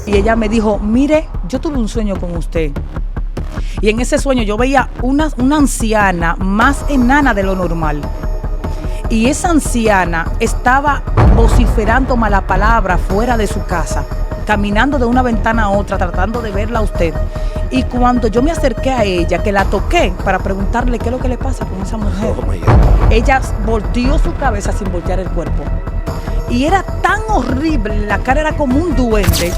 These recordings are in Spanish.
Y ella me dijo, mire, yo tuve un sueño con usted. Y en ese sueño yo veía una anciana más enana de lo normal. Y esa anciana estaba vociferando mala palabra fuera de su casa, caminando de una ventana a otra, tratando de verla a usted. Y cuando yo me acerqué a ella, que la toqué para preguntarle qué es lo que le pasa con esa mujer, ella volteó su cabeza sin voltear el cuerpo. Y era tan horrible, la cara era como un duende,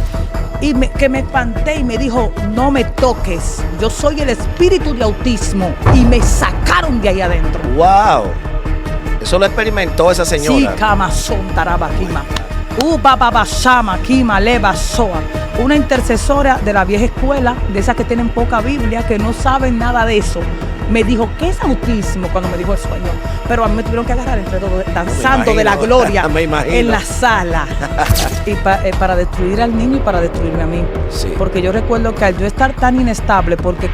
que me espanté y me dijo, no me toques, yo soy el espíritu de autismo. Y me sacaron de ahí adentro. ¡Wow! Eso lo experimentó esa señora. Sí, Kama Son Tarabakima. Bababashama, Kima, Leva, Soa. Una intercesora de la vieja escuela, de esas que tienen poca Biblia, que no saben nada de eso. Me dijo, ¿qué es autismo? Cuando me dijo el sueño. Pero a mí me tuvieron que agarrar entre todos, danzando de la gloria en la sala. Y para destruir al niño y para destruirme a mí. Sí. Porque yo recuerdo que al yo estar tan inestable, porque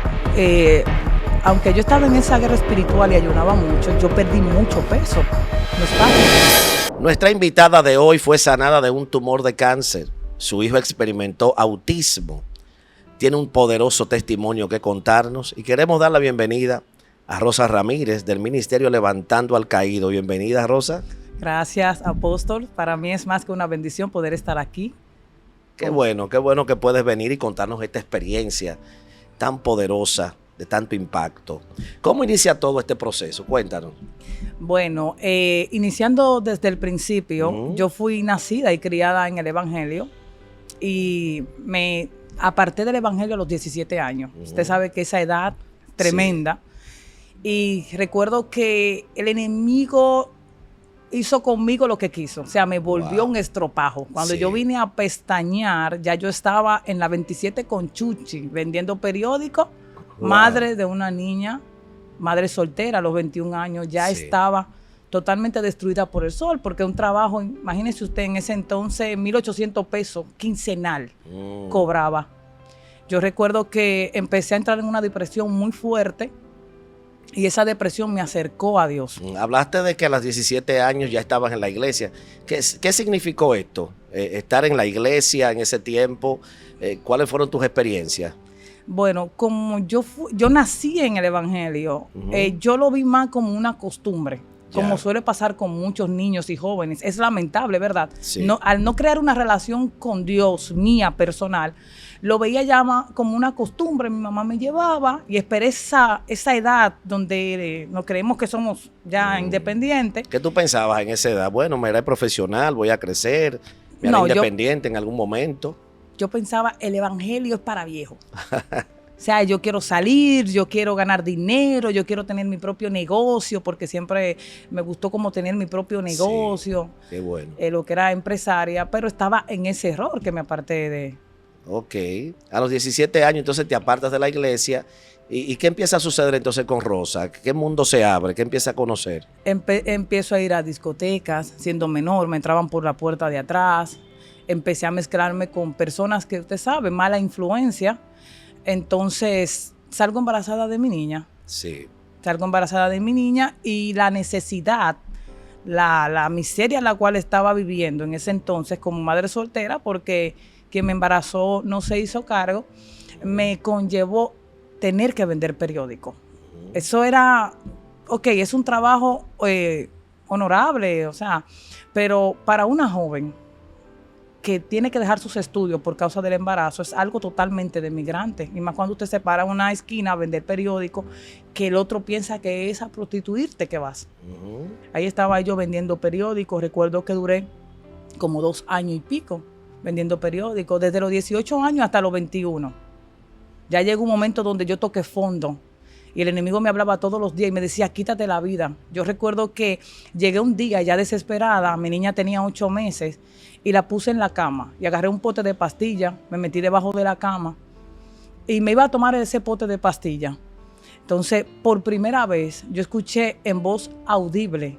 aunque yo estaba en esa guerra espiritual y ayunaba mucho, yo perdí mucho peso. No es fácil. Nuestra invitada de hoy fue sanada de un tumor de cáncer. Su hijo experimentó autismo. Tiene un poderoso testimonio que contarnos y queremos dar la bienvenida a Rosa Ramírez del Ministerio Levantando al Caído. Bienvenida, Rosa. Gracias, apóstol. Para mí es más que una bendición poder estar aquí. Qué bueno que puedes venir y contarnos esta experiencia tan poderosa, de tanto impacto. ¿Cómo inicia todo este proceso? Cuéntanos. Bueno, iniciando desde el principio, yo fui nacida y criada en el Evangelio y me aparté del Evangelio a los 17 años. Usted sabe que esa edad tremenda. Sí. Y recuerdo que el enemigo hizo conmigo lo que quiso. O sea, me volvió un estropajo. Cuando yo vine a pestañear, ya yo estaba en la 27 con Chuchi, vendiendo periódicos. Madre de una niña, madre soltera a los 21 años, ya estaba totalmente destruida por el sol, porque un trabajo, imagínese usted, en ese entonces 1,800 pesos quincenal cobraba. Yo recuerdo que empecé a entrar en una depresión muy fuerte y esa depresión me acercó a Dios. Hablaste de que a los 17 años ya estabas en la iglesia. ¿Qué significó esto? Estar en la iglesia en ese tiempo, ¿cuáles fueron tus experiencias? Bueno, como yo nací en el Evangelio, yo lo vi más como una costumbre, como suele pasar con muchos niños y jóvenes. Es lamentable, ¿verdad? Sí. No, al no crear una relación con Dios mía personal, lo veía ya más como una costumbre. Mi mamá me llevaba y esperé esa edad donde nos creemos que somos ya independientes. ¿Qué tú pensabas en esa edad? Bueno, me haré profesional, voy a crecer, me haré independiente en algún momento. Yo pensaba, el Evangelio es para viejos. O sea, yo quiero salir, yo quiero ganar dinero, yo quiero tener mi propio negocio, porque siempre me gustó como tener mi propio negocio. Sí, qué bueno. Lo que era empresaria, pero estaba en ese error que me aparté de. Ok. A los 17 años entonces te apartas de la iglesia. ¿Y qué empieza a suceder entonces con Rosa? ¿Qué mundo se abre? ¿Qué empieza a conocer? Empiezo a ir a discotecas, siendo menor, me entraban por la puerta de atrás. Empecé a mezclarme con personas que usted sabe, mala influencia. Entonces salgo embarazada de mi niña. Sí. Salgo embarazada de mi niña y la necesidad, la miseria en la cual estaba viviendo en ese entonces como madre soltera, porque quien me embarazó no se hizo cargo, me conllevó tener que vender periódicos. Eso era, es un trabajo honorable, o sea, pero para una joven que tiene que dejar sus estudios por causa del embarazo, es algo totalmente de migrante. Y más cuando usted se para en una esquina a vender periódicos, que el otro piensa que es a prostituirte que vas. Ahí estaba yo vendiendo periódicos. Recuerdo que duré como 2 años y pico vendiendo periódicos, desde los 18 años hasta los 21. Ya llegó un momento donde yo toqué fondo. Y el enemigo me hablaba todos los días y me decía, quítate la vida. Yo recuerdo que llegué un día ya desesperada, mi niña tenía 8 meses, y la puse en la cama. Y agarré un pote de pastilla, me metí debajo de la cama y me iba a tomar ese pote de pastilla. Entonces, por primera vez, yo escuché en voz audible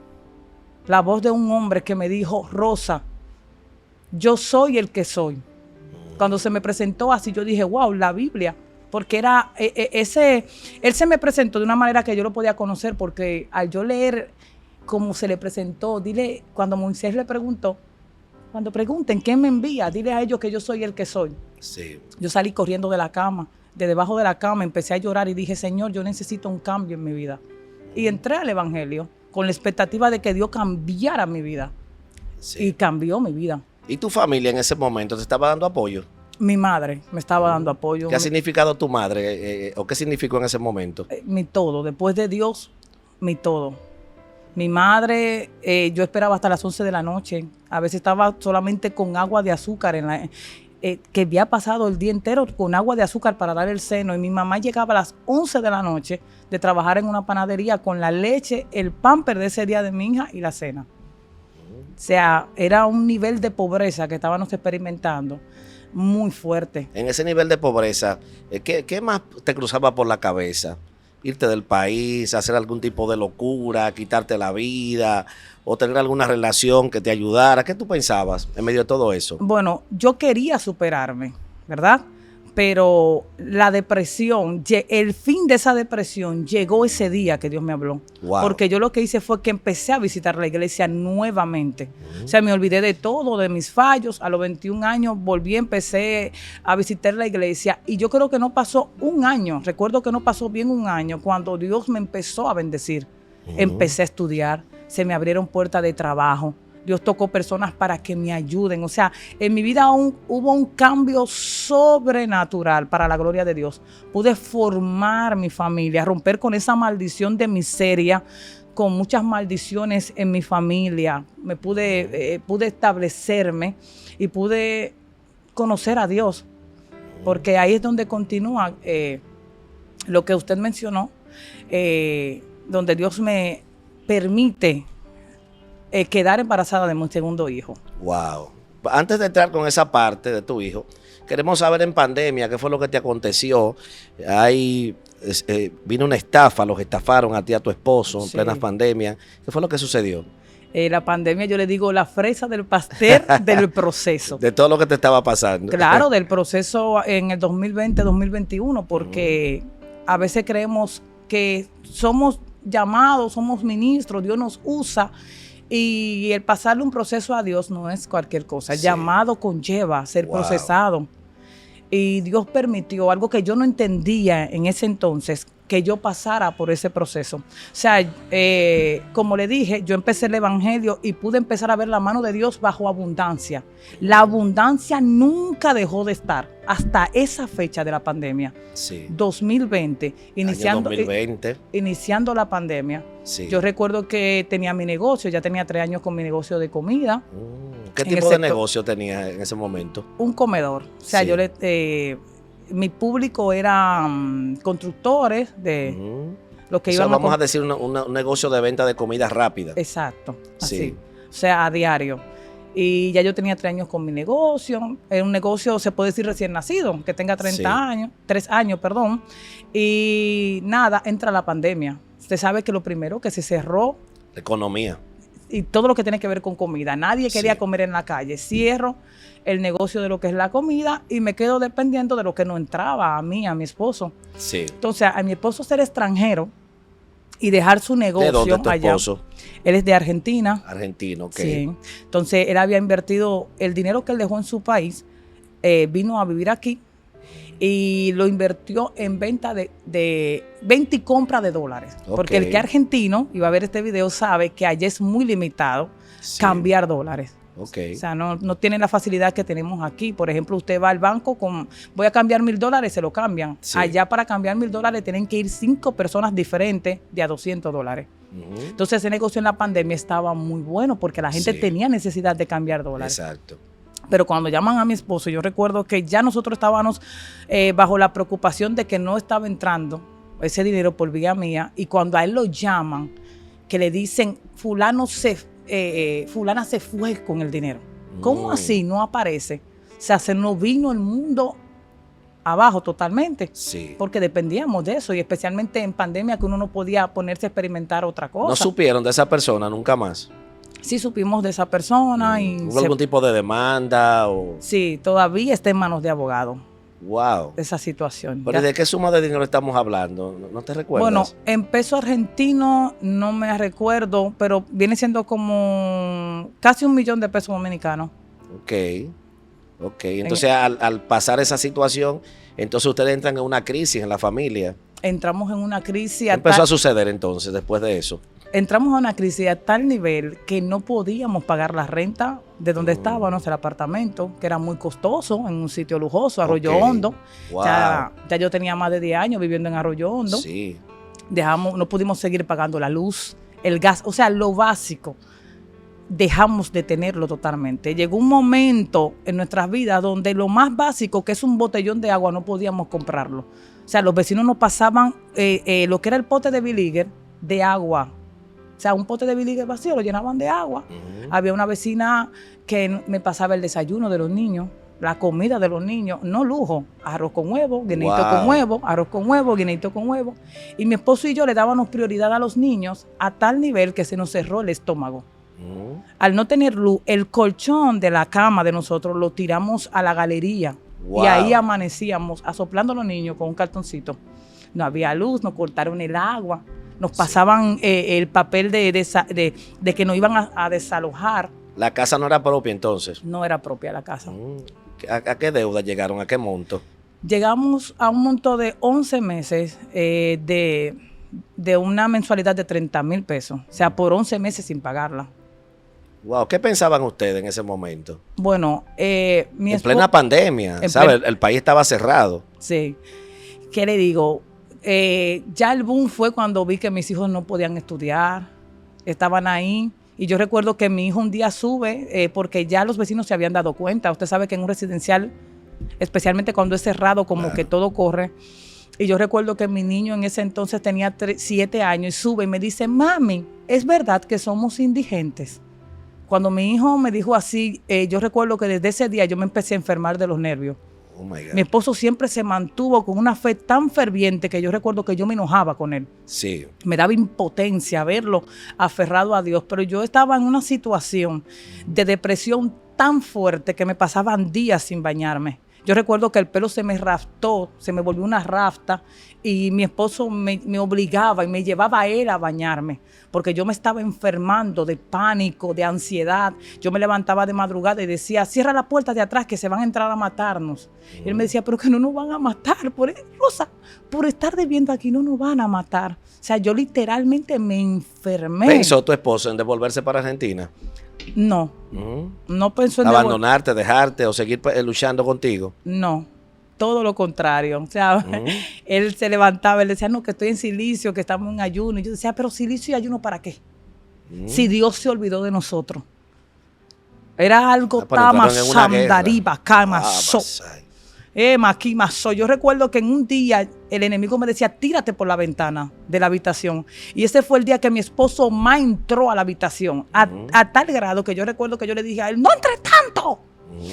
la voz de un hombre que me dijo, Rosa, yo soy el que soy. Cuando se me presentó así, yo dije, wow, la Biblia. Porque era él se me presentó de una manera que yo lo podía conocer, porque al yo leer cómo se le presentó, cuando Moisés le preguntó, cuando pregunten quién me envía, dile a ellos que yo soy el que soy. Sí. Yo salí corriendo de la cama, de debajo de la cama, empecé a llorar y dije, Señor, yo necesito un cambio en mi vida. Y entré al Evangelio con la expectativa de que Dios cambiara mi vida. Sí. Y cambió mi vida. ¿Y tu familia en ese momento te estaba dando apoyo? Mi madre me estaba dando apoyo. ¿Qué ha significado tu madre o qué significó en ese momento? Mi todo, después de Dios, mi todo. Mi madre, yo esperaba hasta las 11 de la noche. A veces estaba solamente con agua de azúcar, que había pasado el día entero con agua de azúcar para dar el seno. Y mi mamá llegaba a las 11 de la noche de trabajar en una panadería con la leche, el pamper de ese día de mi hija y la cena. O sea, era un nivel de pobreza que estábamos experimentando muy fuerte. En ese nivel de pobreza, ¿qué más te cruzaba por la cabeza? ¿Irte del país, hacer algún tipo de locura, quitarte la vida o tener alguna relación que te ayudara? ¿Qué tú pensabas en medio de todo eso? Bueno, yo quería superarme, ¿verdad? Pero la depresión, el fin de esa depresión llegó ese día que Dios me habló. Wow. Porque yo lo que hice fue que empecé a visitar la iglesia nuevamente. O sea, me olvidé de todo, de mis fallos. A los 21 años volví, empecé a visitar la iglesia. Y yo creo que no pasó un año. Recuerdo que no pasó bien un año cuando Dios me empezó a bendecir. Empecé a estudiar, se me abrieron puertas de trabajo. Dios tocó personas para que me ayuden. O sea, en mi vida hubo un cambio sobrenatural para la gloria de Dios. Pude formar mi familia, romper con esa maldición de miseria, con muchas maldiciones en mi familia. Pude establecerme y pude conocer a Dios. Porque ahí es donde continúa lo que usted mencionó, donde Dios me permite quedar embarazada de mi segundo hijo. Wow. Antes de entrar con esa parte de tu hijo, queremos saber en pandemia qué fue lo que te aconteció. Vino una estafa, los estafaron a ti y a tu esposo en plena pandemia. ¿Qué fue lo que sucedió? La pandemia, yo le digo, la fresa del pastel del proceso. De todo lo que te estaba pasando. Claro, del proceso en el 2020-2021, porque a veces creemos que somos llamados, somos ministros, Dios nos usa. Y el pasarle un proceso a Dios no es cualquier cosa. El llamado conlleva ser procesado. Y Dios permitió algo que yo no entendía en ese entonces, que yo pasara por ese proceso. O sea, como le dije, yo empecé el evangelio y pude empezar a ver la mano de Dios bajo abundancia. La abundancia nunca dejó de estar hasta esa fecha de la pandemia. Sí. 2020, iniciando la pandemia. Sí. Yo recuerdo que tenía mi negocio, ya tenía 3 años con mi negocio de comida. ¿Qué tipo de negocio tenía en ese momento? Un comedor. O sea, mi público eran constructores de los que iban vamos a decir un negocio de venta de comida rápida. Exacto, así. Sí. O sea, a diario. Y ya yo tenía 3 años con mi negocio. Era un negocio, se puede decir, recién nacido, que tenga 3 años, perdón. Y nada, entra la pandemia. Usted sabe que lo primero que se cerró. La economía. Y todo lo que tiene que ver con comida. Nadie quería comer en la calle. Cierro el negocio de lo que es la comida y me quedo dependiendo de lo que no entraba a mí, a mi esposo. Sí. Entonces, a mi esposo ser extranjero y dejar su negocio ¿De dónde tu allá. esposo? Él es de Argentina. Argentino, ok. Sí. Entonces, él había invertido el dinero que él dejó en su país, vino a vivir aquí y lo invirtió en venta venta y compra de dólares. Okay. Porque el que es argentino y va a ver este video sabe que allá es muy limitado cambiar dólares. Okay. O sea, no tienen la facilidad que tenemos aquí. Por ejemplo, usted va al banco voy a cambiar $1,000, se lo cambian. Sí. Allá para cambiar $1,000 tienen que ir 5 personas diferentes de a $200. Entonces ese negocio en la pandemia estaba muy bueno porque la gente tenía necesidad de cambiar dólares. Exacto. Pero cuando llaman a mi esposo, yo recuerdo que ya nosotros estábamos bajo la preocupación de que no estaba entrando ese dinero por vía mía. Y cuando a él lo llaman, que le dicen, fulana se fue con el dinero. ¿Cómo así? No aparece. O sea, se nos vino el mundo abajo totalmente. Sí. Porque dependíamos de eso. Y especialmente en pandemia que uno no podía ponerse a experimentar otra cosa. ¿No supieron de esa persona nunca más? Sí supimos de esa persona. ¿Hubo algún tipo de demanda? Sí, todavía está en manos de abogado. Wow. Esa situación. ¿Pero de qué suma de dinero estamos hablando? ¿No te recuerdas? Bueno, en peso argentino no me recuerdo, pero viene siendo como casi $1,000,000 de pesos dominicanos. Ok. Ok, entonces al pasar esa situación, entonces ustedes entran en una crisis en la familia. Entramos en una crisis. ¿Qué empezó a suceder entonces después de eso? Entramos a una crisis a tal nivel que no podíamos pagar la renta de donde estábamos, el apartamento, que era muy costoso, en un sitio lujoso, Arroyo Hondo. Wow. Ya yo tenía más de 10 años viviendo en Arroyo Hondo. Sí. No pudimos seguir pagando la luz, el gas, o sea, lo básico. Dejamos de tenerlo totalmente. Llegó un momento en nuestras vidas donde lo más básico, que es un botellón de agua, no podíamos comprarlo. O sea, los vecinos nos pasaban lo que era el pote de biliger de agua. O sea, un pote de biliger vacío lo llenaban de agua. Había una vecina que me pasaba el desayuno de los niños, la comida de los niños, no lujo, arroz con huevo, guineito con huevo, arroz con huevo, guineito con huevo. Y mi esposo y yo le dábamos prioridad a los niños a tal nivel que se nos cerró el estómago. Al no tener luz, el colchón de la cama de nosotros lo tiramos a la galería. Y ahí amanecíamos asoplando a los niños con un cartoncito. No había luz, nos cortaron el agua. Nos pasaban el papel de que nos iban a desalojar. ¿La casa no era propia entonces? No era propia la casa. ¿A qué deuda llegaron? ¿A qué monto? Llegamos a un monto de 11 meses de una mensualidad de 30,000 pesos. O sea, por 11 meses sin pagarla. Wow, ¿qué pensaban ustedes en ese momento? Bueno, mi esposo... En plena pandemia, ¿sabes? El país estaba cerrado. Sí. ¿Qué le digo? Ya el boom fue cuando vi que mis hijos no podían estudiar, estaban ahí. Y yo recuerdo que mi hijo un día sube porque ya los vecinos se habían dado cuenta. Usted sabe que en un residencial, especialmente cuando es cerrado, como que todo corre. Y yo recuerdo que mi niño en ese entonces tenía 7 años y sube y me dice, mami, ¿es verdad que somos indigentes? Cuando mi hijo me dijo así, yo recuerdo que desde ese día yo me empecé a enfermar de los nervios. Oh my God. Mi esposo siempre se mantuvo con una fe tan ferviente que yo recuerdo que yo me enojaba con él. Sí. Me daba impotencia verlo aferrado a Dios, pero yo estaba en una situación de depresión tan fuerte que me pasaban días sin bañarme. Yo recuerdo que el pelo se me raftó, se me volvió una rafta y mi esposo me obligaba y me llevaba a él a bañarme porque yo me estaba enfermando de pánico, de ansiedad. Yo me levantaba de madrugada y decía, cierra la puerta de atrás que se van a entrar a matarnos. Y él me decía, pero que no nos van a matar, Rosa, por estar debiendo aquí no nos van a matar. O sea, yo literalmente me enfermé. ¿Pensó tu esposo en devolverse para Argentina? No, no pensó en abandonarte, dejarte o seguir luchando contigo. No, todo lo contrario. O sea, él se levantaba, él decía, no, que estoy en silicio, que estamos en ayuno. Y yo decía, pero silicio y ayuno, ¿para qué? Si Dios se olvidó de nosotros. Era algo tamasandariba, camaso. Maquimazo. Yo recuerdo que en un día el enemigo me decía, tírate por la ventana de la habitación. Y ese fue el día que mi esposo más entró a la habitación. A tal grado que yo recuerdo que yo le dije a él, no entre tanto.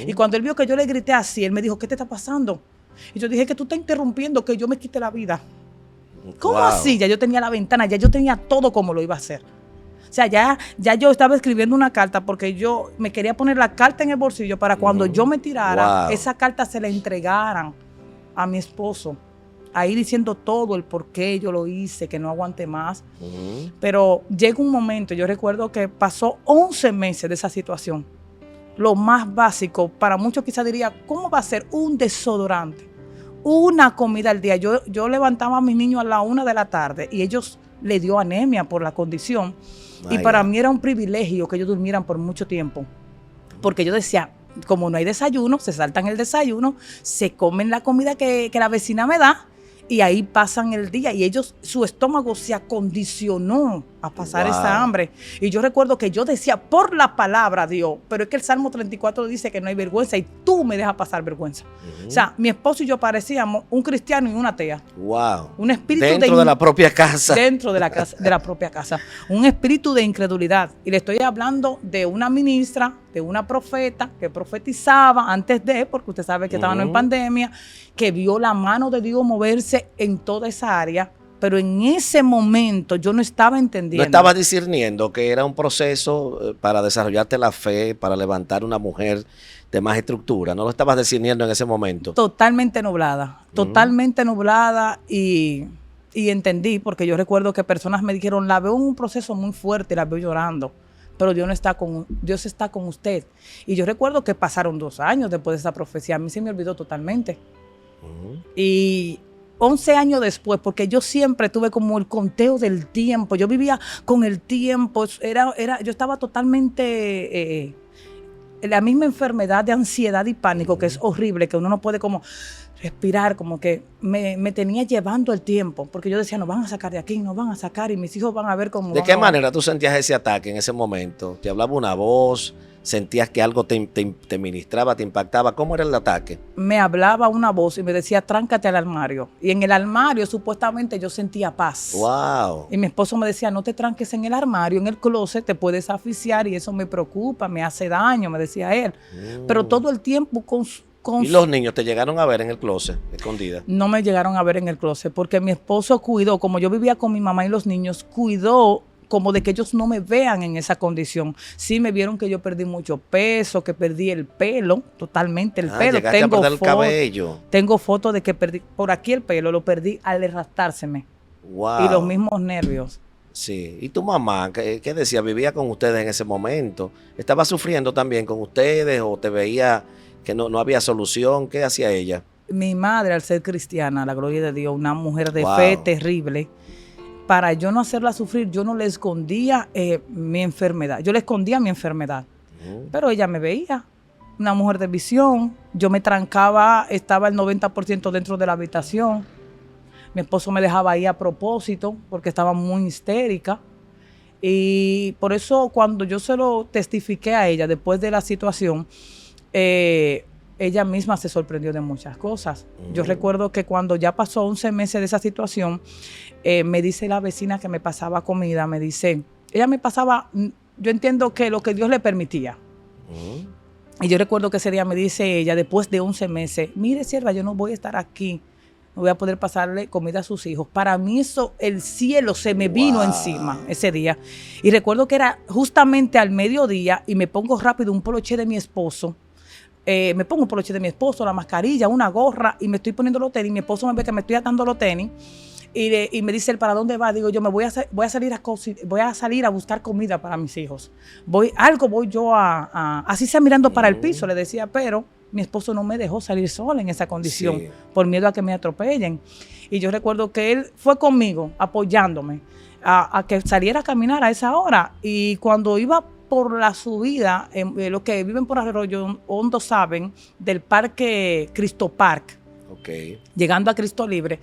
Y cuando él vio que yo le grité así, él me dijo, ¿qué te está pasando? Y yo dije, que tú estás interrumpiendo que yo me quite la vida. ¿Cómo así? Ya yo tenía la ventana, ya yo tenía todo como lo iba a hacer. O sea, ya yo estaba escribiendo una carta porque yo me quería poner la carta en el bolsillo para cuando yo me tirara, esa carta se la entregaran a mi esposo. Ahí diciendo todo el por qué yo lo hice, que no aguanté más. Pero llega un momento, yo recuerdo que pasó 11 meses de esa situación. Lo más básico, para muchos quizás diría, ¿cómo va a ser un desodorante? Una comida al día. Yo levantaba a mis niños a la 1 de la tarde y ellos le dio anemia por la condición. Y para mí era un privilegio que ellos durmieran por mucho tiempo. Porque yo decía, como no hay desayuno, se saltan el desayuno, se comen la comida que la vecina me da y ahí pasan el día. Y ellos, su estómago se acondicionó a pasar esa hambre. Y yo recuerdo que yo decía, por la palabra Dios, pero es que el Salmo 34 dice que no hay vergüenza y tú me dejas pasar vergüenza. O sea, mi esposo y yo parecíamos un cristiano y una atea. Wow. Un espíritu dentro de la propia casa. Dentro de la casa, de la propia casa. Un espíritu de incredulidad. Y le estoy hablando de una ministra, de una profeta que profetizaba antes de, porque usted sabe que estábamos en pandemia, que vio la mano de Dios moverse en toda esa área. Pero en ese momento yo no estaba entendiendo. No estaba discerniendo que era un proceso para desarrollarte la fe, para levantar una mujer de más estructura. No lo estabas discerniendo en ese momento. Totalmente nublada. Totalmente nublada y entendí, porque yo recuerdo que personas me dijeron, la veo en un proceso muy fuerte, la veo llorando. pero Dios está con usted. Y yo recuerdo que pasaron 2 años después de esa profecía, a mí se me olvidó totalmente. Y 11 años después, porque yo siempre tuve como el conteo del tiempo, yo vivía con el tiempo, yo estaba totalmente la misma enfermedad de ansiedad y pánico, que es horrible, que uno no puede como respirar, como que me tenía llevando el tiempo, porque yo decía, nos van a sacar de aquí, nos van a sacar y mis hijos van a ver cómo... ¿De qué manera tú sentías ese ataque en ese momento? ¿Te hablaba una voz? ¿Sentías que algo te ministraba, te impactaba? ¿Cómo era el ataque? Me hablaba una voz y me decía, tráncate al armario. Y en el armario, supuestamente, yo sentía paz. ¡Wow! Y mi esposo me decía, no te tranques en el armario, en el closet, te puedes asfixiar y eso me preocupa, me hace daño, me decía él. Pero todo el tiempo ¿Y los niños te llegaron a ver en el closet, escondida? No me llegaron a ver en el closet, porque mi esposo cuidó, como yo vivía con mi mamá y los niños, cuidó como de que ellos no me vean en esa condición. Sí me vieron que yo perdí mucho peso, que perdí el pelo, totalmente el pelo. Llegaste a perder el cabello. Tengo fotos de que perdí, por aquí el pelo, lo perdí al arrastrárseme. Wow. Y los mismos nervios. Sí. ¿Y tu mamá, qué decía? ¿Vivía con ustedes en ese momento? ¿Estaba sufriendo también con ustedes o te veía que no había solución? ¿Qué hacía ella? Mi madre, al ser cristiana, la gloria de Dios, una mujer de Wow. fe terrible, para yo no hacerla sufrir, yo no le escondía mi enfermedad. Yo le escondía mi enfermedad. Pero ella me veía, una mujer de visión. Yo me trancaba, estaba el 90% dentro de la habitación. Mi esposo me dejaba ahí a propósito porque estaba muy histérica. Y por eso cuando yo se lo testifiqué a ella después de la situación, ella misma se sorprendió de muchas cosas. Yo recuerdo que cuando ya pasó 11 meses de esa situación, me dice la vecina que me pasaba comida, me dice, ella me pasaba, yo entiendo que lo que Dios le permitía. Y yo recuerdo que ese día me dice ella, después de 11 meses, mire sierva, yo no voy a estar aquí, no voy a poder pasarle comida a sus hijos. Para mí eso, el cielo se me vino encima ese día. Y recuerdo que era justamente al mediodía y me pongo rápido un poloché de mi esposo. Me pongo un poloché de mi esposo, la mascarilla, una gorra y me estoy poniendo los tenis. Mi esposo me ve que me estoy atando los tenis y me dice, ¿para dónde va? Digo yo, voy a salir a buscar comida para mis hijos. Voy yo así sea mirando para el piso, le decía, pero mi esposo no me dejó salir sola en esa condición por miedo a que me atropellen. Y yo recuerdo que él fue conmigo, apoyándome a que saliera a caminar a esa hora. Y cuando iba por la subida, los que viven por Arroyo Hondo saben del parque Cristo Park. Llegando a Cristo Libre,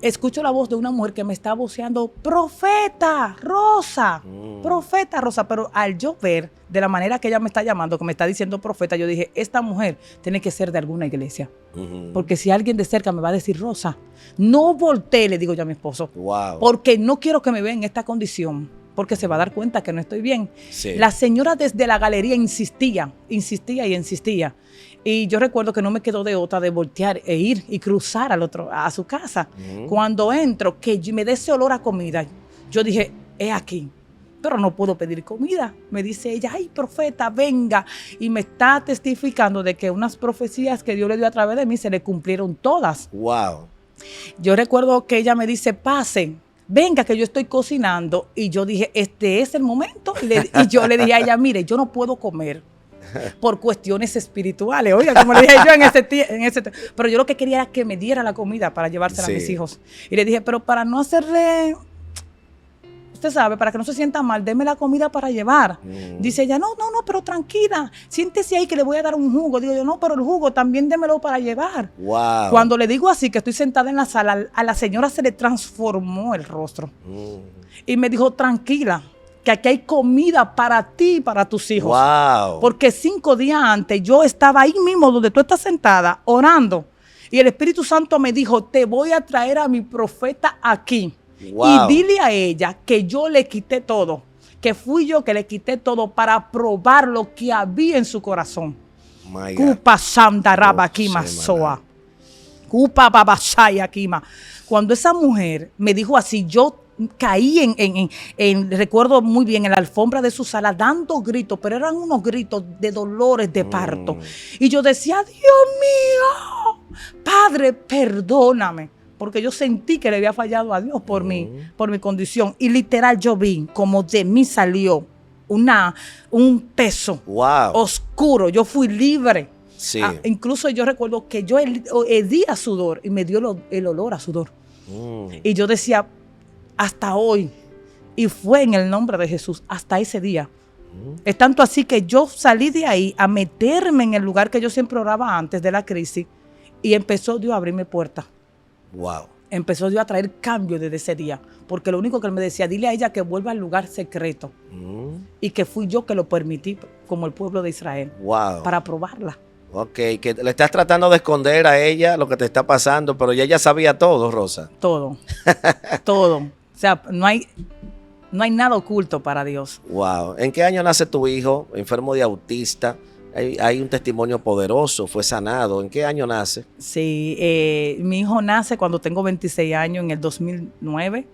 escucho la voz de una mujer que me está voceando, profeta Rosa, profeta Rosa, pero al yo ver de la manera que ella me está llamando, que me está diciendo profeta, yo dije, esta mujer tiene que ser de alguna iglesia, porque si alguien de cerca me va a decir Rosa, no voltee, le digo yo a mi esposo, porque no quiero que me vea en esta condición, porque se va a dar cuenta que no estoy bien. La señora desde la galería insistía y insistía. Y yo recuerdo que no me quedó de otra de voltear e ir y cruzar a su casa. Cuando entro, que me dé ese olor a comida, yo dije, es aquí. Pero no puedo pedir comida. Me dice ella, ay, profeta, venga. Y me está testificando de que unas profecías que Dios le dio a través de mí se le cumplieron todas. Wow. Yo recuerdo que ella me dice, pase, venga que yo estoy cocinando. Y yo dije, este es el momento. Y yo le dije a ella, mire, yo no puedo comer por cuestiones espirituales. Oiga, como le dije yo en ese pero yo lo que quería era que me diera la comida para llevársela a mis hijos. Y le dije, pero para no hacerle, usted sabe, para que no se sienta mal, deme la comida para llevar. Dice ella, no, pero tranquila, siéntese ahí que le voy a dar un jugo. Digo yo, no, pero el jugo también démelo para llevar. Wow. Cuando le digo así, que estoy sentada en la sala, a la señora se le transformó el rostro. Y me dijo, tranquila, que aquí hay comida para ti y para tus hijos. Wow. Porque 5 días antes yo estaba ahí mismo donde tú estás sentada orando y el Espíritu Santo me dijo, te voy a traer a mi profeta aquí. Wow. Y dile a ella que yo le quité todo, que fui yo que le quité todo para probar lo que había en su corazón. Cupa Sandaraba Kima Soa. Cupa Babashaya Kima. Cuando esa mujer me dijo así, yo caí recuerdo muy bien, en la alfombra de su sala dando gritos, pero eran unos gritos de dolores de parto. Y yo decía, Dios mío, Padre, perdóname, porque yo sentí que le había fallado a Dios por mi condición. Y literal yo vi como de mí salió un peso Wow. oscuro. Yo fui libre. Sí. Incluso yo recuerdo que yo hedía sudor y me dio el olor a sudor. Y yo decía, hasta hoy, y fue en el nombre de Jesús, hasta ese día. Es tanto así que yo salí de ahí a meterme en el lugar que yo siempre oraba antes de la crisis y empezó Dios a abrirme puertas. Wow. Empezó Dios a traer cambio desde ese día, porque lo único que él me decía, dile a ella que vuelva al lugar secreto y que fui yo que lo permití como el pueblo de Israel Wow. para probarla. Ok, que le estás tratando de esconder a ella lo que te está pasando, pero ella sabía todo, Rosa. Todo, todo. O sea, no hay nada oculto para Dios. Wow. ¿En qué año nace tu hijo, enfermo de autista? Hay un testimonio poderoso, fue sanado. ¿En qué año nace? Sí, mi hijo nace cuando tengo 26 años, en el 2009.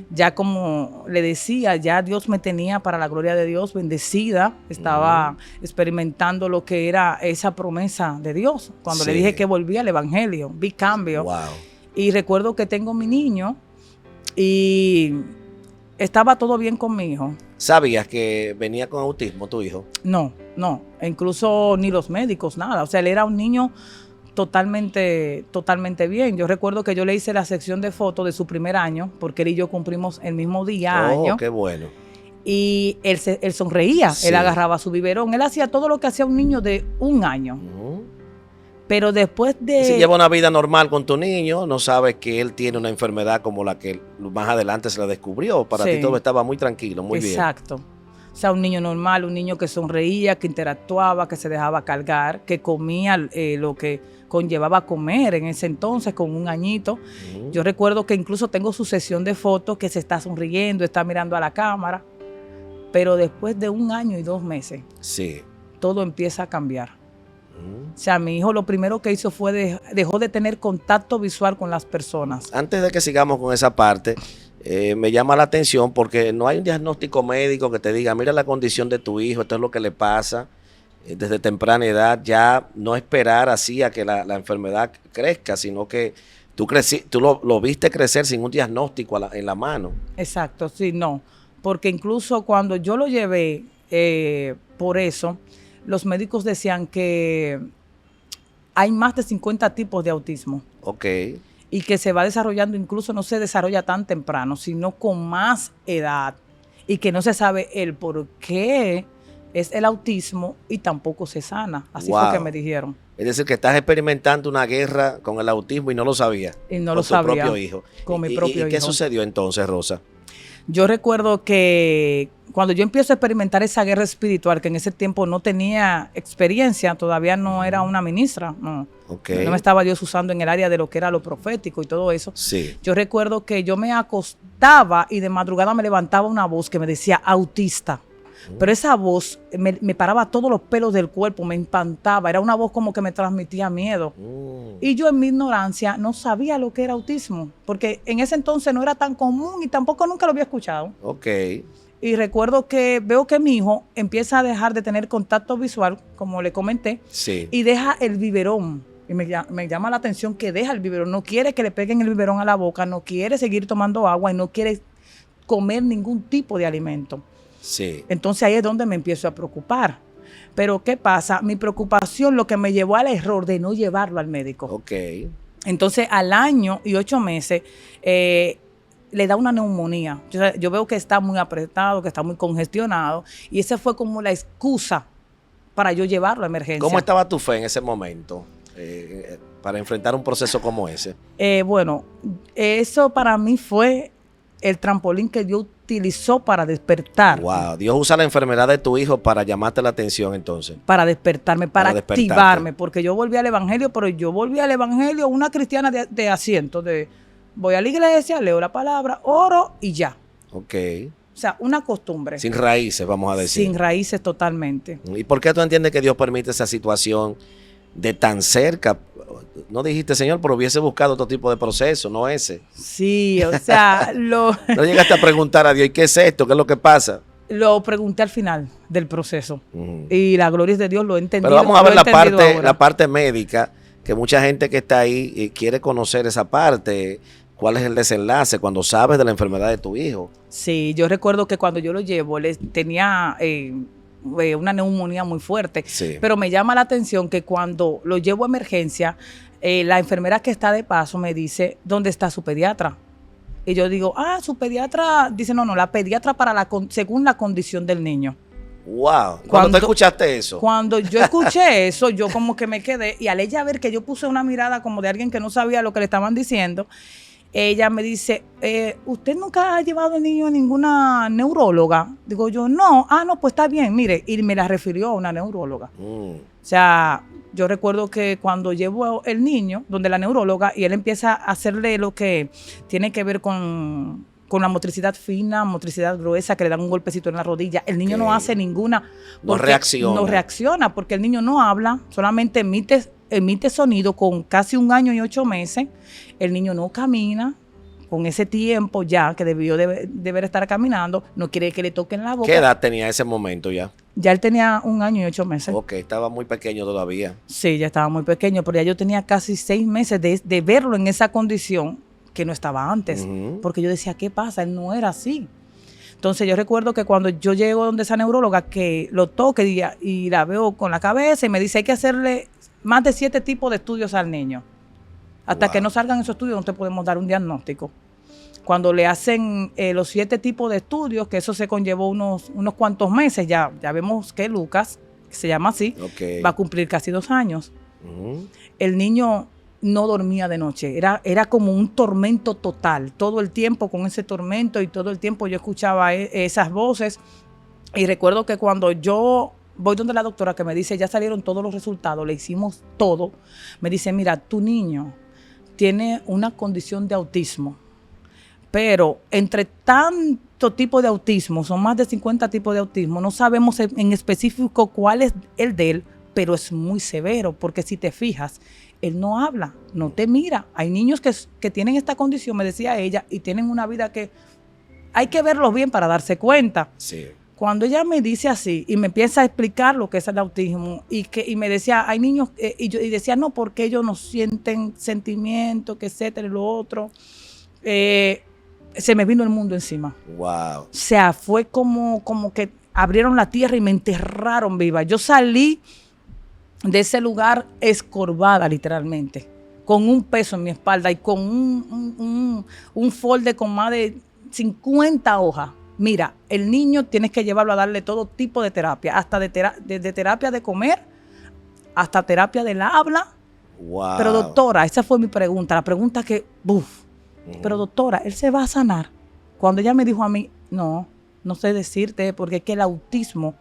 Ya como le decía, ya Dios me tenía para la gloria de Dios, bendecida. Estaba experimentando lo que era esa promesa de Dios. Cuando le dije que volvía al evangelio, vi cambio. Wow. Y recuerdo que tengo mi niño y estaba todo bien con mi hijo. ¿Sabías que venía con autismo tu hijo? No, incluso ni los médicos, nada. O sea, él era un niño totalmente bien. Yo recuerdo que yo le hice la sección de fotos de su primer año, porque él y yo cumplimos el mismo día, Oh, año. qué bueno. Y él sonreía, Sí. él agarraba su biberón, él hacía todo lo que hacía un niño de 1 año. Pero después de... Si lleva una vida normal con tu niño, no sabes que él tiene una enfermedad como la que más adelante se la descubrió. Para Sí. ti todo estaba muy tranquilo, muy bien. Exacto. O sea, un niño normal, un niño que sonreía, que interactuaba, que se dejaba cargar, que comía lo que conllevaba comer en ese entonces, con 1 añito. Yo recuerdo que incluso tengo su sesión de fotos que se está sonriendo, está mirando a la cámara. Pero después de 1 año y 2 meses, Sí. todo empieza a cambiar. O sea, mi hijo lo primero que hizo fue dejó de tener contacto visual con las personas. Antes de que sigamos con esa parte, me llama la atención porque no hay un diagnóstico médico que te diga, mira la condición de tu hijo, esto es lo que le pasa desde temprana edad, ya no esperar así a que la enfermedad crezca, sino que tú lo viste crecer sin un diagnóstico en la mano. Exacto, sí, no. Porque incluso cuando yo lo llevé por eso, los médicos decían que hay más de 50 tipos de autismo. Ok. Y que se va desarrollando, incluso no se desarrolla tan temprano, sino con más edad. Y que no se sabe el por qué es el autismo y tampoco se sana. Así fue que me dijeron. Es decir, que estás experimentando una guerra con el autismo y no lo sabías. Y no lo sabía. Con tu propio hijo. Con mi propio hijo. ¿Y qué sucedió entonces, Rosa? Yo recuerdo que cuando yo empiezo a experimentar esa guerra espiritual, que en ese tiempo no tenía experiencia, todavía no era una ministra, no. Okay. No me estaba Dios usando en el área de lo que era lo profético y todo eso. Sí. Yo recuerdo que yo me acostaba y de madrugada me levantaba una voz que me decía autista. Pero esa voz me paraba todos los pelos del cuerpo, me espantaba. Era una voz como que me transmitía miedo. Y yo en mi ignorancia no sabía lo que era autismo, porque en ese entonces no era tan común y tampoco nunca lo había escuchado. Ok. Y recuerdo que veo que mi hijo empieza a dejar de tener contacto visual, como le comenté, Sí. y deja el biberón. Y me llama la atención que deja el biberón. No quiere que le peguen el biberón a la boca, no quiere seguir tomando agua y no quiere comer ningún tipo de alimento. Sí. Entonces ahí es donde me empiezo a preocupar. Pero ¿qué pasa? Mi preocupación lo que me llevó al error de no llevarlo al médico. Ok. Entonces al año y 8 meses le da una neumonía. Yo veo que está muy apretado, que está muy congestionado y esa fue como la excusa para yo llevarlo a emergencia. ¿Cómo estaba tu fe en ese momento para enfrentar un proceso como ese? Bueno, eso para mí fue el trampolín que Dios utilizó para despertar. Wow, Dios usa la enfermedad de tu hijo para llamarte la atención entonces. Para despertarme, para despertarte. activarme, porque yo volví al evangelio, pero yo volví al evangelio una cristiana de asiento, voy a la iglesia, leo la palabra, oro y ya. Ok. O sea, una costumbre. Sin raíces, vamos a decir. Sin raíces totalmente. ¿Y por qué tú entiendes que Dios permite esa situación de tan cerca? No dijiste, Señor, pero hubiese buscado otro tipo de proceso, no ese. Sí, o sea, No llegaste a preguntar a Dios, ¿y qué es esto? ¿Qué es lo que pasa? Lo pregunté al final del proceso. Y la gloria es de Dios, lo he entendido. Pero vamos a ver la parte médica, que mucha gente que está ahí quiere conocer esa parte. ¿Cuál es el desenlace cuando sabes de la enfermedad de tu hijo? Sí, yo recuerdo que cuando yo lo llevo, él tenía una neumonía muy fuerte, Sí. pero me llama la atención que cuando lo llevo a emergencia, la enfermera que está de paso me dice, ¿dónde está su pediatra? Y yo digo, su pediatra, dice, no, la pediatra según la condición del niño. Wow. ¿Cuándo te escuchaste eso? Cuando yo escuché eso, yo como que me quedé, y al ella ver que yo puse una mirada como de alguien que no sabía lo que le estaban diciendo, ella me dice, ¿usted nunca ha llevado al niño a ninguna neuróloga? Digo yo, no. No, pues está bien, mire, y me la refirió a una neuróloga. O sea, yo recuerdo que cuando llevo el niño, donde la neuróloga, y él empieza a hacerle lo que tiene que ver con la motricidad fina, motricidad gruesa, que le dan un golpecito en la rodilla. El niño no hace ninguna. No reacciona. No reacciona, porque el niño no habla, solamente emite sonido con casi 1 año y 8 meses. El niño no camina. Con ese tiempo ya que deber estar caminando, no quiere que le toquen la boca. ¿Qué edad tenía ese momento ya? Ya él tenía 1 año y 8 meses. Ok, estaba muy pequeño todavía. Sí, ya estaba muy pequeño, pero ya yo tenía casi 6 meses de verlo en esa condición que no estaba antes. Porque yo decía, ¿qué pasa? Él no era así. Entonces yo recuerdo que cuando yo llego donde esa neuróloga, que lo toque y la veo con la cabeza y me dice, hay que hacerle más de 7 tipos de estudios al niño. Hasta que no salgan esos estudios no te podemos dar un diagnóstico. Cuando le hacen los 7 tipos de estudios, que eso se conllevó unos cuantos meses, ya vemos que Lucas, que se llama así, va a cumplir casi 2 años. El niño no dormía de noche, era como un tormento total, todo el tiempo con ese tormento, y todo el tiempo yo escuchaba esas voces. Y recuerdo que cuando yo voy donde la doctora, que me dice, ya salieron todos los resultados, le hicimos todo, me dice, mira, tu niño tiene una condición de autismo, pero entre tanto tipo de autismo, son más de 50 tipos de autismo, no sabemos en específico cuál es el de él, pero es muy severo, porque si te fijas, él no habla, no te mira. Hay niños que tienen esta condición, me decía ella, y tienen una vida que hay que verlos bien para darse cuenta. Sí. Cuando ella me dice así y me empieza a explicar lo que es el autismo, y me decía, hay niños, y decía, no, porque ellos no sienten sentimientos, que etcétera, y lo otro, se me vino el mundo encima. Wow. O sea, fue como que abrieron la tierra y me enterraron viva. Yo salí de ese lugar escorvada, literalmente, con un peso en mi espalda y con un folder con más de 50 hojas. Mira, el niño tienes que llevarlo a darle todo tipo de terapia, hasta desde terapia de comer hasta terapia del habla. Wow. Pero doctora, esa fue mi pregunta, la pregunta que, pero doctora, ¿él se va a sanar? Cuando ella me dijo a mí, no sé decirte, porque es que el autismo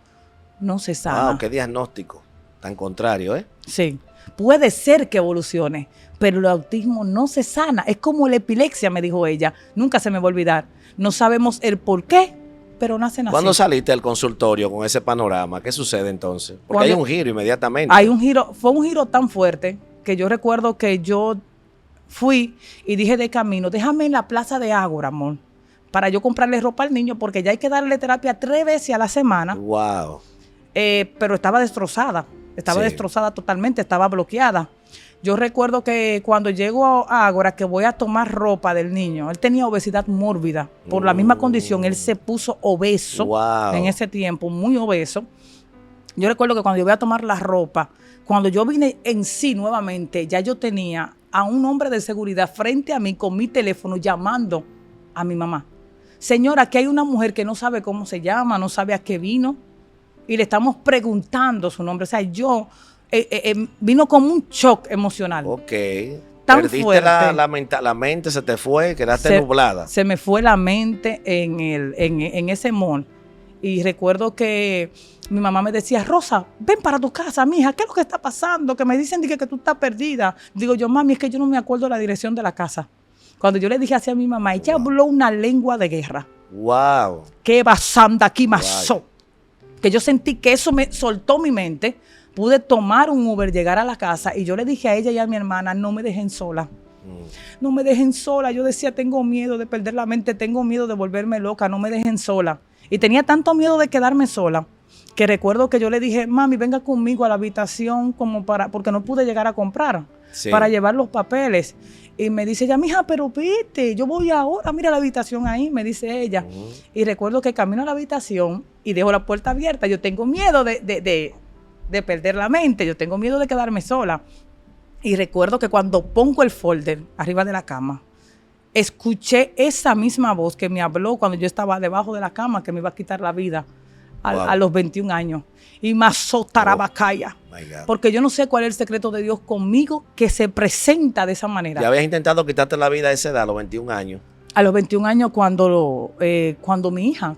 no se sana. Qué diagnóstico tan contrario, ¿eh? Sí, puede ser que evolucione, pero el autismo no se sana. Es como la epilepsia, me dijo ella. Nunca se me va a olvidar. No sabemos el por qué, pero nacen así. ¿Cuándo saliste del consultorio con ese panorama? ¿Qué sucede entonces? Porque hay un giro inmediatamente. Hay un giro, fue un giro tan fuerte que yo recuerdo que yo fui y dije de camino, déjame en la plaza de Ágora, amor, para yo comprarle ropa al niño, porque ya hay que darle terapia 3 veces a la semana. Wow. Pero estaba destrozada. Estaba destrozada totalmente, estaba bloqueada. Yo recuerdo que cuando llego a Ágora, que voy a tomar ropa del niño, él tenía obesidad mórbida. Por la misma condición, él se puso obeso en ese tiempo, muy obeso. Yo recuerdo que cuando yo voy a tomar la ropa, cuando yo vine en sí nuevamente, ya yo tenía a un hombre de seguridad frente a mí con mi teléfono llamando a mi mamá. Señora, aquí hay una mujer que no sabe cómo se llama, no sabe a qué vino, y le estamos preguntando su nombre. O sea, vino como un shock emocional. Ok. Tan Perdiste fuerte. la mente, se te fue, quedaste nublada. Se me fue la mente en ese mall. Y recuerdo que mi mamá me decía, Rosa, ven para tu casa, mija, ¿qué es lo que está pasando? Que me dicen que tú estás perdida. Digo yo, mami, es que yo no me acuerdo la dirección de la casa. Cuando yo le dije así a mi mamá, ella habló una lengua de guerra. Wow. ¡Qué basanda aquí masó! Que yo sentí que eso me soltó mi mente. Pude tomar un Uber, llegar a la casa, y yo le dije a ella y a mi hermana, no me dejen sola. No me dejen sola. Yo decía, tengo miedo de perder la mente, tengo miedo de volverme loca, no me dejen sola. Y tenía tanto miedo de quedarme sola que recuerdo que yo le dije, mami, venga conmigo a la habitación porque no pude llegar a comprar, para llevar los papeles. Y me dice ella, mija, pero vete, yo voy ahora, mira la habitación ahí, me dice ella. Y recuerdo que camino a la habitación y dejo la puerta abierta. Yo tengo miedo de perder la mente, yo tengo miedo de quedarme sola. Y recuerdo que cuando pongo el folder arriba de la cama, escuché esa misma voz que me habló cuando yo estaba debajo de la cama, que me iba a quitar la vida a los 21 años. Y me azotarabacaya. Porque yo no sé cuál es el secreto de Dios conmigo, que se presenta de esa manera. ¿Ya habías intentado quitarte la vida a esa edad, a los 21 años? A los 21 años cuando mi hija,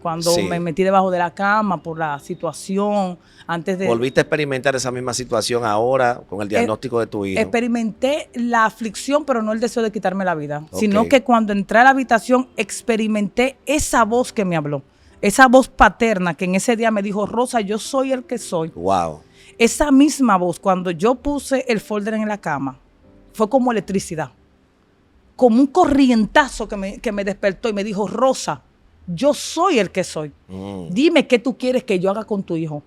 me metí debajo de la cama por la situación, antes de... ¿Volviste a experimentar esa misma situación ahora con el diagnóstico de tu hijo? Experimenté la aflicción, pero no el deseo de quitarme la vida, sino que cuando entré a la habitación experimenté esa voz que me habló, esa voz paterna que en ese día me dijo, Rosa, yo soy el que soy. Wow. Esa misma voz, cuando yo puse el folder en la cama, fue como electricidad. Como un corrientazo que me despertó y me dijo, Rosa, yo soy el que soy. Dime qué tú quieres que yo haga con tu hijo.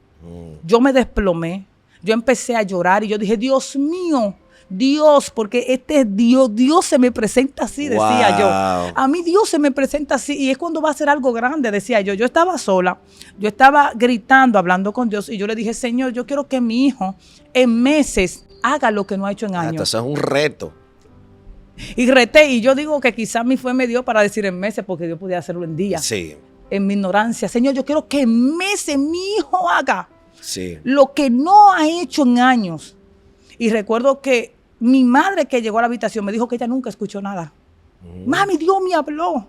Yo me desplomé, yo empecé a llorar y yo dije, Dios mío, Dios, porque este es Dios, Dios se me presenta así, decía yo. A mí Dios se me presenta así y es cuando va a hacer algo grande, decía yo. Yo estaba sola, yo estaba gritando, hablando con Dios y yo le dije, Señor, yo quiero que mi hijo en meses haga lo que no ha hecho en años. Entonces es un reto. Y reté, y yo digo que quizás mi fue me dio para decir en meses, porque Dios podía hacerlo en días. Sí. En mi ignorancia, Señor, yo quiero que en meses mi hijo haga lo que no ha hecho en años. Y recuerdo que mi madre que llegó a la habitación me dijo que ella nunca escuchó nada. Mami, Dios me habló.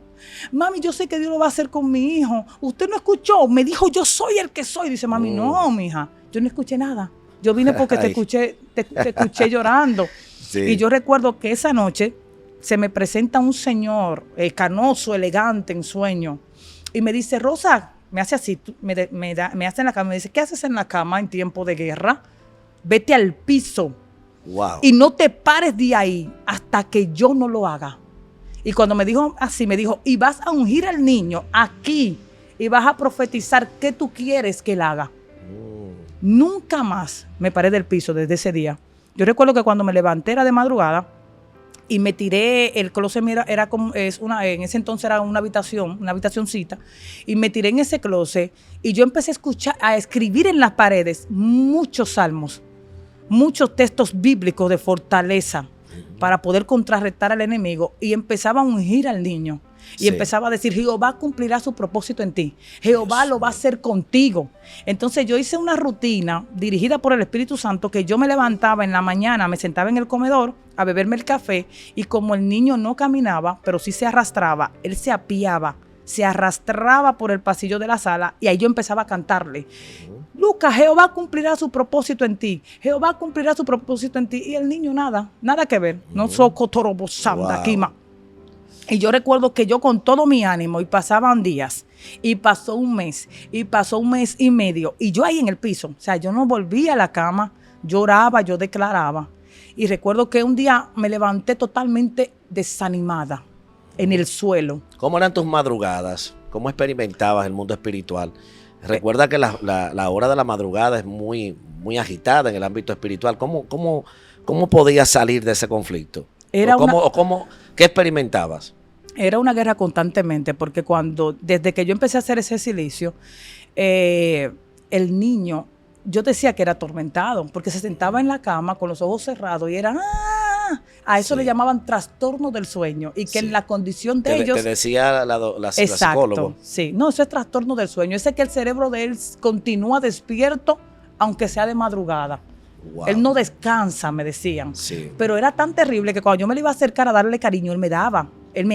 Mami, yo sé que Dios lo va a hacer con mi hijo. Usted no escuchó, me dijo, yo soy el que soy. Dice, mami, no, mija, yo no escuché nada. Yo vine porque te escuché llorando. Sí. Y yo recuerdo que esa noche se me presenta un señor canoso, elegante, en sueño. Y me dice, Rosa, me hace así, me hace en la cama, me dice, ¿qué haces en la cama en tiempo de guerra? Vete al piso. Wow. Y no te pares de ahí hasta que yo no lo haga. Y cuando me dijo así, me dijo, y vas a ungir al niño aquí y vas a profetizar qué tú quieres que él haga. Nunca más me paré del piso desde ese día. Yo recuerdo que cuando me levanté era de madrugada y me tiré, el closet era como, en ese entonces era una habitacioncita, y me tiré en ese closet y yo empecé a escribir en las paredes muchos salmos, muchos textos bíblicos de fortaleza para poder contrarrestar al enemigo, y empezaba a ungir al niño. Y empezaba a decir, Jehová cumplirá su propósito en ti. Jehová lo va a hacer contigo. Entonces yo hice una rutina dirigida por el Espíritu Santo, que yo me levantaba en la mañana, me sentaba en el comedor a beberme el café, y como el niño no caminaba, pero sí se arrastraba, él se apiaba, se arrastraba por el pasillo de la sala, y ahí yo empezaba a cantarle. Lucas, Jehová cumplirá su propósito en ti. Jehová cumplirá su propósito en ti. Y el niño nada que ver. No soco torobosanda, quima. Y yo recuerdo que yo con todo mi ánimo, y pasaban días, y pasó un mes, y pasó un mes y medio, y yo ahí en el piso, o sea, yo no volvía a la cama, lloraba, yo declaraba. Y recuerdo que un día me levanté totalmente desanimada en el suelo. ¿Cómo eran tus madrugadas? ¿Cómo experimentabas el mundo espiritual? Recuerda que la hora de la madrugada es muy, muy agitada en el ámbito espiritual. ¿Cómo podías salir de ese conflicto? ¿Qué experimentabas? Era una guerra constantemente, porque desde que yo empecé a hacer ese silicio, el niño, yo decía que era atormentado, porque se sentaba en la cama con los ojos cerrados y era, a eso le llamaban trastorno del sueño, y que en la condición de ellos... Te decía la psicóloga. Sí, no, eso es trastorno del sueño, ese que el cerebro de él continúa despierto, aunque sea de madrugada. Wow. Él no descansa, me decían. Sí. Pero era tan terrible que cuando yo me le iba a acercar a darle cariño, él me daba. Él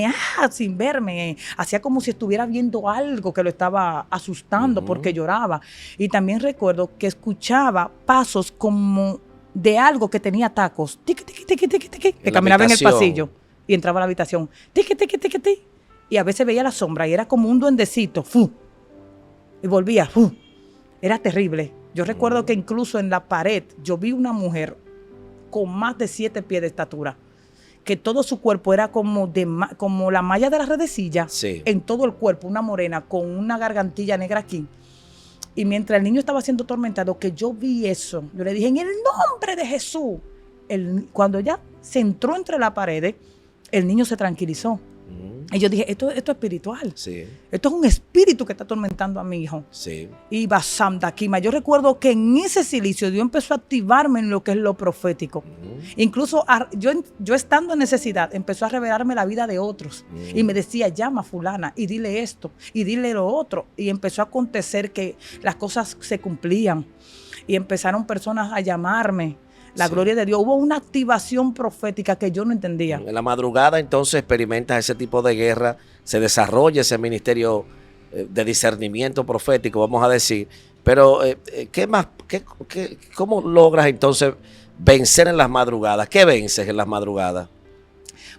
sin verme, hacía como si estuviera viendo algo que lo estaba asustando, porque lloraba. Y también recuerdo que escuchaba pasos como de algo que tenía tacos, tiqui, tiqui, tiqui, tiqui, tiqui, que caminaba en el pasillo y entraba a la habitación, tiqui, tiqui, tiqui, tiqui, y a veces veía la sombra y era como un duendecito, ¡fu! Y volvía, ¡fu! Era terrible. Yo recuerdo que incluso en la pared yo vi una mujer con más de 7 pies de estatura, que todo su cuerpo era como la malla de la redecilla, en todo el cuerpo, una morena con una gargantilla negra aquí. Y mientras el niño estaba siendo atormentado, que yo vi eso, yo le dije, en el nombre de Jesús. Cuando ya se entró entre las paredes, el niño se tranquilizó. Y yo dije, esto es espiritual. Sí. Esto es un espíritu que está atormentando a mi hijo. Sí. Y Basamdakima, yo recuerdo que en ese silicio Dios empezó a activarme en lo que es lo profético. Incluso yo estando en necesidad, empezó a revelarme la vida de otros. Y me decía, llama a fulana y dile esto y dile lo otro. Y empezó a acontecer que las cosas se cumplían. Y empezaron personas a llamarme. La gloria de Dios. Hubo una activación profética que yo no entendía. En la madrugada entonces experimentas ese tipo de guerra, se desarrolla ese ministerio de discernimiento profético, vamos a decir. Pero, ¿qué más? ¿Cómo logras entonces vencer en las madrugadas? ¿Qué vences en las madrugadas?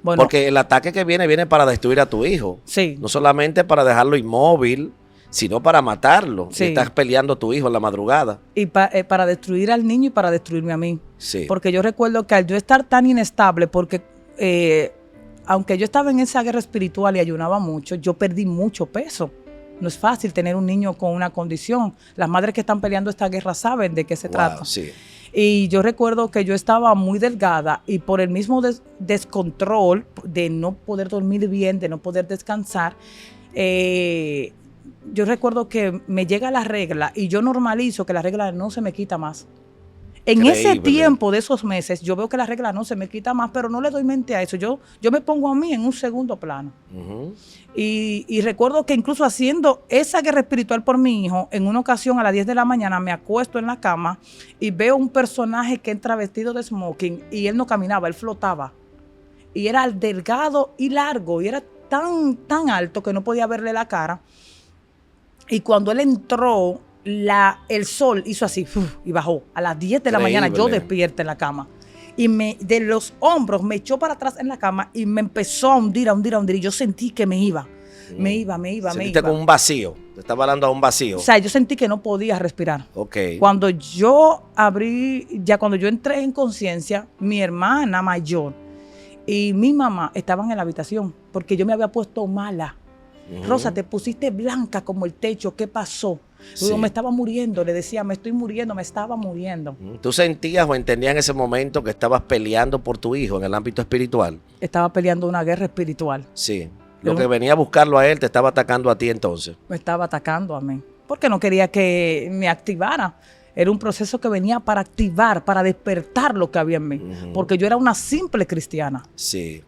Bueno, porque el ataque que viene para destruir a tu hijo. Sí. No solamente para dejarlo inmóvil, sino para matarlo. Sí. Estás peleando a tu hijo en la madrugada. Y para destruir al niño y para destruirme a mí. Sí. Porque yo recuerdo que al yo estar tan inestable, porque aunque yo estaba en esa guerra espiritual y ayunaba mucho, yo perdí mucho peso. No es fácil tener un niño con una condición. Las madres que están peleando esta guerra saben de qué se trata. Sí. Y yo recuerdo que yo estaba muy delgada y por el mismo descontrol de no poder dormir bien, de no poder descansar, yo recuerdo que me llega la regla y yo normalizo que la regla no se me quita más. En ese tiempo de esos meses, yo veo que la regla no se me quita más, pero no le doy mente a eso. Yo me pongo a mí en un segundo plano. Y recuerdo que incluso haciendo esa guerra espiritual por mi hijo, en una ocasión a las 10 de la mañana me acuesto en la cama y veo un personaje que entra vestido de smoking y él no caminaba, él flotaba. Y era delgado y largo y era tan alto que no podía verle la cara. Y cuando él entró, el sol hizo así y bajó. A las 10 de la mañana yo despierta en la cama. Y de los hombros me echó para atrás en la cama y me empezó a hundir. Y yo sentí que me iba. Sentiste como un vacío. Te estaba hablando a un vacío. O sea, yo sentí que no podía respirar. Ok. Cuando yo cuando yo entré en conciencia, mi hermana mayor y mi mamá estaban en la habitación porque yo me había puesto mala. Rosa, te pusiste blanca como el techo, ¿qué pasó? Sí. Me estaba muriendo, le decía, me estoy muriendo, me estaba muriendo. ¿Tú sentías o entendías en ese momento que estabas peleando por tu hijo en el ámbito espiritual? Estaba peleando una guerra espiritual. Sí, lo que venía a buscarlo a él te estaba atacando a ti entonces. Me estaba atacando a mí, porque no quería que me activara. Era un proceso que venía para activar, para despertar lo que había en mí, porque yo era una simple cristiana. Sí.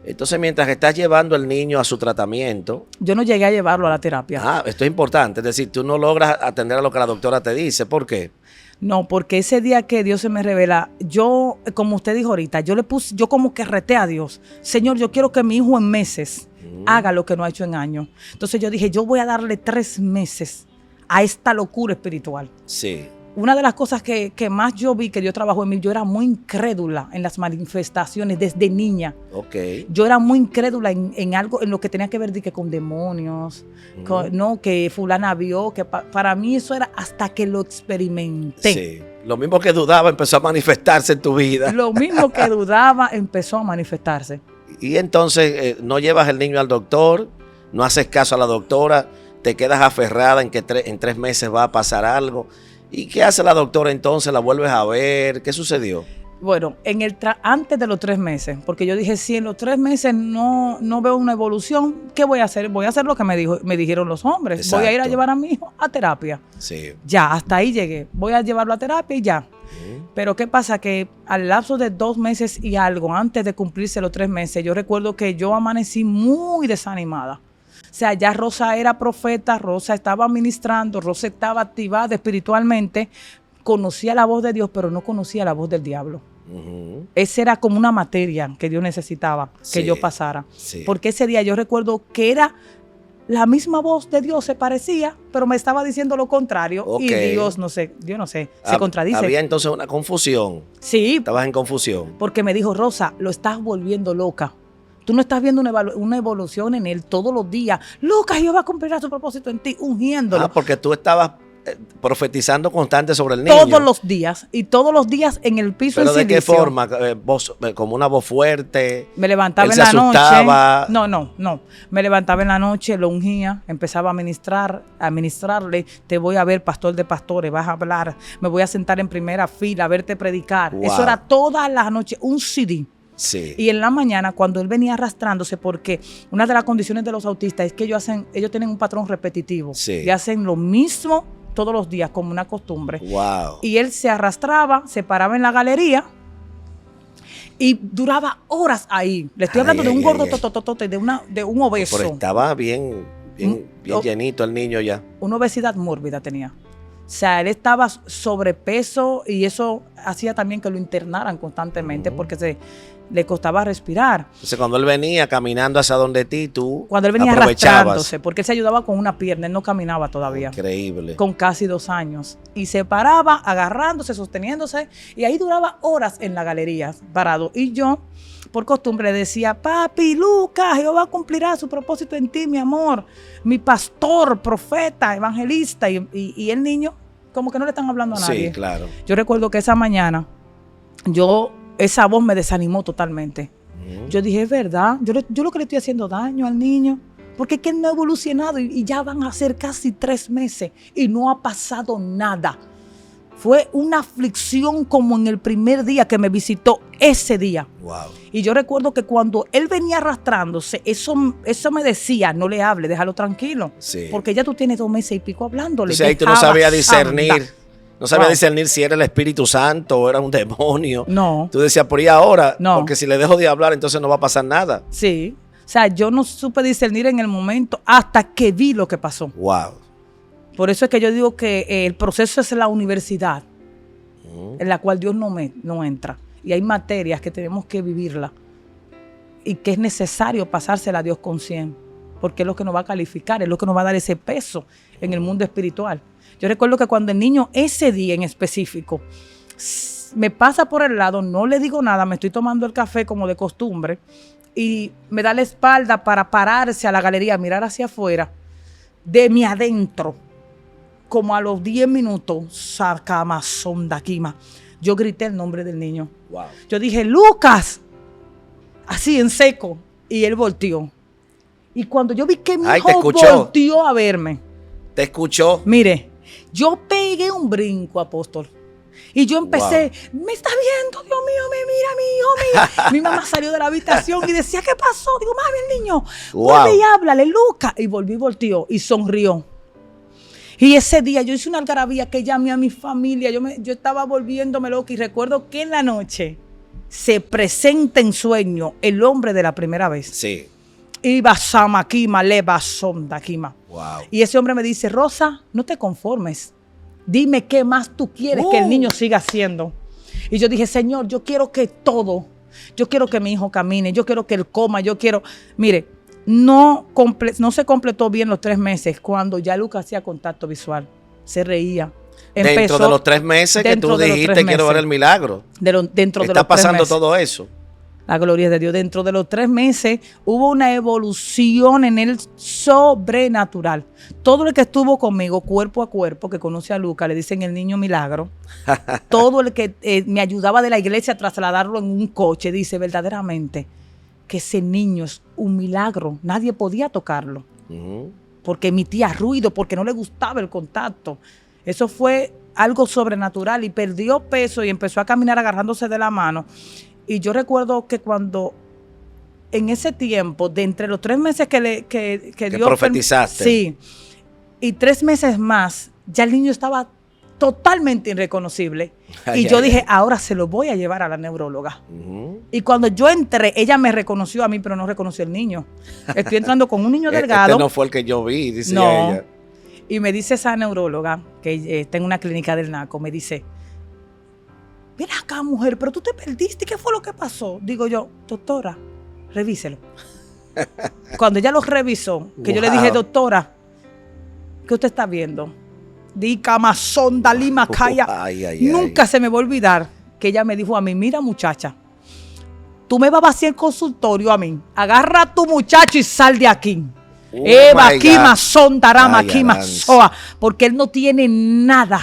Entonces, mientras estás llevando al niño a su tratamiento... Yo no llegué a llevarlo a la terapia. Esto es importante. Es decir, tú no logras atender a lo que la doctora te dice. ¿Por qué? No, porque ese día que Dios se me revela, yo, como usted dijo ahorita, yo como que reté a Dios. Señor, yo quiero que mi hijo en meses haga lo que no ha hecho en años. Entonces yo dije, yo voy a darle 3 meses a esta locura espiritual. Sí. Una de las cosas que más yo vi que Dios trabajó en mí, yo era muy incrédula en las manifestaciones desde niña. Okay. Yo era muy incrédula en algo, en lo que tenía que ver con demonios, que fulana vio, que para mí eso era hasta que lo experimenté. Sí. Lo mismo que dudaba empezó a manifestarse en tu vida. Lo mismo que dudaba empezó a manifestarse. Y entonces no llevas el niño al doctor, no haces caso a la doctora, te quedas aferrada en que en 3 meses va a pasar algo. ¿Y qué hace la doctora entonces? ¿La vuelves a ver? ¿Qué sucedió? Bueno, antes de los 3 meses, porque yo dije, si en los 3 meses no veo una evolución, ¿qué voy a hacer? Voy a hacer lo que me dijeron los hombres. Exacto. Voy a ir a llevar a mi hijo a terapia. Sí. Ya, hasta ahí llegué. Voy a llevarlo a terapia y ya. Pero ¿qué pasa? Que al lapso de 2 meses y algo, antes de cumplirse los 3 meses, yo recuerdo que yo amanecí muy desanimada. O sea, ya Rosa era profeta, Rosa estaba ministrando, Rosa estaba activada espiritualmente, conocía la voz de Dios, pero no conocía la voz del diablo. Esa era como una materia que Dios necesitaba que yo pasara. Sí. Porque ese día yo recuerdo que era la misma voz de Dios, se parecía, pero me estaba diciendo lo contrario. Okay. Y Dios no sé, se contradice. Había entonces una confusión. Sí. Estabas en confusión. Porque me dijo, Rosa, lo estás volviendo loca. Tú no estás viendo una evolución en él todos los días. Lucas, Dios va a cumplir su propósito en ti, ungiéndolo. Porque tú estabas profetizando constante sobre el niño. Todos los días, y todos los días en el piso ¿Pero en de silicio. qué forma? ¿Como una voz fuerte? Me levantaba ¿Él en se la asustaba? noche. No. Me levantaba en la noche, lo ungía, empezaba a ministrarle. Te voy a ver, pastor de pastores, vas a hablar. Me voy a sentar en primera fila a verte predicar. Wow. Eso era toda la noche, un CD. Sí. Y en la mañana, cuando él venía arrastrándose, porque una de las condiciones de los autistas es que ellos tienen un patrón repetitivo. Sí. Y hacen lo mismo todos los días, como una costumbre. Wow. Y él se arrastraba, se paraba en la galería y duraba horas ahí. Le estoy hablando de un gordo tototote, de un obeso. Pero estaba bien llenito el niño ya. Una obesidad mórbida tenía. O sea, él estaba sobrepeso y eso hacía también que lo internaran constantemente porque le costaba respirar. Entonces, cuando él venía caminando hacia donde ti, tú Cuando él venía aprovechabas. arrastrándose, porque él se ayudaba con una pierna, él no caminaba todavía. Increíble. Con casi 2 años. Y se paraba agarrándose, sosteniéndose, y ahí duraba horas en la galería parado. Y yo, por costumbre, le decía, papi, Lucas, Jehová cumplirá su propósito en ti, mi amor, mi pastor, profeta, evangelista. Y el niño, como que no le están hablando a nadie. Sí, claro. Yo recuerdo que esa mañana, esa voz me desanimó totalmente. Yo dije, es verdad, yo lo que le estoy haciendo daño al niño, porque es que él no ha evolucionado y ya van a ser casi 3 meses y no ha pasado nada. Fue una aflicción como en el primer día que me visitó ese día. Wow. Y yo recuerdo que cuando él venía arrastrándose, eso me decía, no le hable, déjalo tranquilo. Sí. Porque ya tú tienes 2 meses y pico hablándole. Entonces ahí tú no sabías discernir. Anda. No sabía Wow. discernir si era el Espíritu Santo o era un demonio. No. Tú decías, por ahí ahora, No. porque si le dejo de hablar, entonces no va a pasar nada. Sí. O sea, yo no supe discernir en el momento hasta que vi lo que pasó. Wow. Por eso es que yo digo que el proceso es la universidad en la cual Dios no entra. Y hay materias que tenemos que vivirla y que es necesario pasársela a Dios con 100, porque es lo que nos va a calificar, es lo que nos va a dar ese peso en el mundo espiritual. Yo recuerdo que cuando el niño, ese día en específico, me pasa por el lado, no le digo nada, me estoy tomando el café como de costumbre y me da la espalda para pararse a la galería, mirar hacia afuera, de mi adentro, como a los 10 minutos, sacama, sonda, quima. Yo grité el nombre del niño. Wow. Yo dije, Lucas, así en seco, y él volteó. Y cuando yo vi que mi Ay, te hijo escuchó. volteó a verme, ¿Te escuchó? mire, yo pegué un brinco, apóstol. Y yo empecé, me está viendo, Dios mío, me mira mi hijo. Mi mamá salió de la habitación y decía, ¿qué pasó? Digo, mami, el niño, vuelve y háblale, Lucas. Y volteó y sonrió. Y ese día yo hice una algarabía que llamé a mi familia. Yo estaba volviéndome loca y recuerdo que en la noche se presenta en sueño el hombre de la primera vez. Sí. Iba Samakima, Leva Sondakima. Wow. Y ese hombre me dice, Rosa, no te conformes. Dime qué más tú quieres que el niño siga haciendo. Y yo dije, Señor, yo quiero que todo. Yo quiero que mi hijo camine, yo quiero que él coma, yo quiero... Mire, no se completó bien los 3 meses cuando ya Lucas hacía contacto visual. Se reía. Dentro de los 3 meses que tú dijiste, quiero ver el milagro. Dentro de los 3 Está pasando meses. todo eso. La gloria de Dios. Dentro de los 3 meses hubo una evolución en el sobrenatural. Todo el que estuvo conmigo cuerpo a cuerpo, que conoce a Lucas, le dicen el niño milagro. Todo el que me ayudaba de la iglesia a trasladarlo en un coche, dice verdaderamente que ese niño es un milagro. Nadie podía tocarlo. Porque emitía ruido, porque no le gustaba el contacto. Eso fue algo sobrenatural y perdió peso y empezó a caminar agarrándose de la mano. Y yo recuerdo que cuando, en ese tiempo, de entre los 3 meses que Dios profetizaste. Sí. Y 3 meses más, ya el niño estaba totalmente irreconocible. Y yo dije, ahora se lo voy a llevar a la neuróloga. Y cuando yo entré, ella me reconoció a mí, pero no reconoció al niño. Estoy entrando con un niño delgado. Este no fue el que yo vi, dice ella. Y me dice esa neuróloga, que está en una clínica del NACO, me dice, ven acá, mujer, pero tú te perdiste, ¿qué fue lo que pasó? Digo yo, doctora, revíselo. Cuando ella lo revisó, que yo le dije, doctora, ¿qué usted está viendo? Di Camazón, Dalí Macaya. Nunca se me va a olvidar que ella me dijo a mí, mira muchacha, tú me vas a vaciar el consultorio a mí, agarra a tu muchacho y sal de aquí. Eva, my Kima, God. Sondarama, Ay, Kima, avance. Soa, porque él no tiene nada.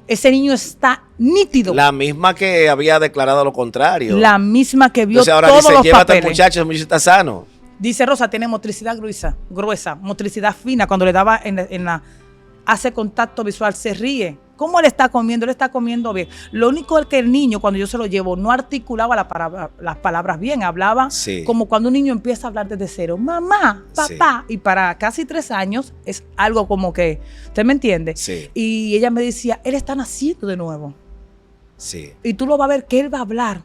Ese niño está nítido. La misma que había declarado lo contrario. La misma que vio Entonces ahora todos dice, los llévate al papeles. muchacho, el muchacho está sano. Dice Rosa, tiene motricidad gruesa, motricidad fina. Cuando le daba hace contacto visual, se ríe. ¿Cómo él está comiendo? Él está comiendo bien. Lo único es que el niño, cuando yo se lo llevo, no articulaba las palabras bien. Hablaba Sí. como cuando un niño empieza a hablar desde cero. Mamá, papá. Sí. Y para casi 3 años es algo como que, ¿usted me entiende? Sí. Y ella me decía, él está naciendo de nuevo. Sí. Y tú lo vas a ver que él va a hablar.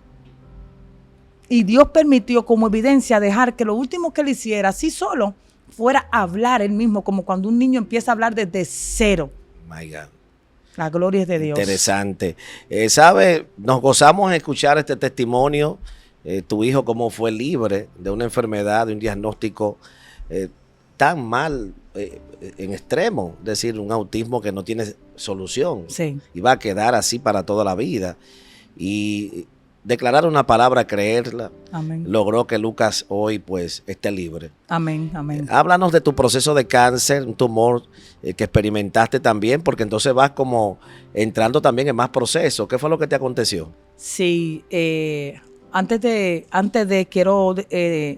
Y Dios permitió como evidencia dejar que lo último que él hiciera, así solo, fuera a hablar él mismo, como cuando un niño empieza a hablar desde cero. My God. La gloria es de Dios. Interesante. ¿Sabe? Nos gozamos en escuchar este testimonio. Tu hijo cómo fue libre de una enfermedad, de un diagnóstico tan mal, en extremo. Es decir, un autismo que no tiene solución. Sí. Y va a quedar así para toda la vida. Y declarar una palabra, creerla, Amén. logró que Lucas hoy pues esté libre. Amén, amén. Háblanos de tu proceso de cáncer, un tumor que experimentaste también, porque entonces vas como entrando también en más procesos. ¿Qué fue lo que te aconteció? Sí, antes de quiero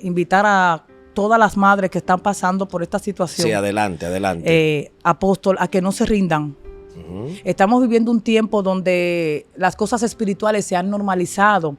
invitar a todas las madres que están pasando por esta situación. Sí, adelante. Apóstol, a que no se rindan. Ujú. Estamos viviendo un tiempo donde las cosas espirituales se han normalizado.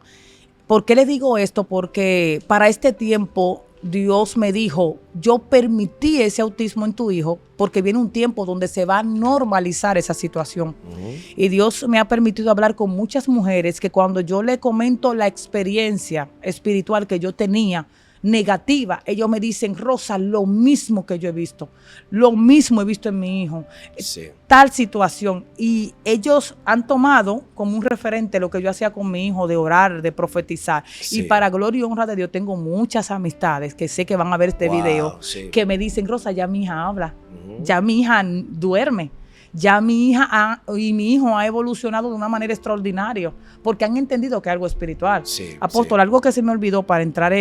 ¿Por qué les digo esto? Porque para este tiempo Dios me dijo, yo permití ese autismo en tu hijo porque viene un tiempo donde se va a normalizar esa situación. Ujú. Y Dios me ha permitido hablar con muchas mujeres que cuando yo le comento la experiencia espiritual que yo tenía, negativa, ellos me dicen, Rosa, lo mismo que yo he visto, lo mismo he visto en mi hijo, Sí. tal situación. Y ellos han tomado como un referente lo que yo hacía con mi hijo, de orar, de profetizar. Sí. Y para gloria y honra de Dios, tengo muchas amistades que sé que van a ver este Wow, video, sí. que me dicen, Rosa, ya mi hija habla, Ujú. ya mi hija duerme. Ya mi hija y mi hijo ha evolucionado de una manera extraordinaria porque han entendido que es algo espiritual. Sí, Apóstol, sí. algo que se me olvidó para entrar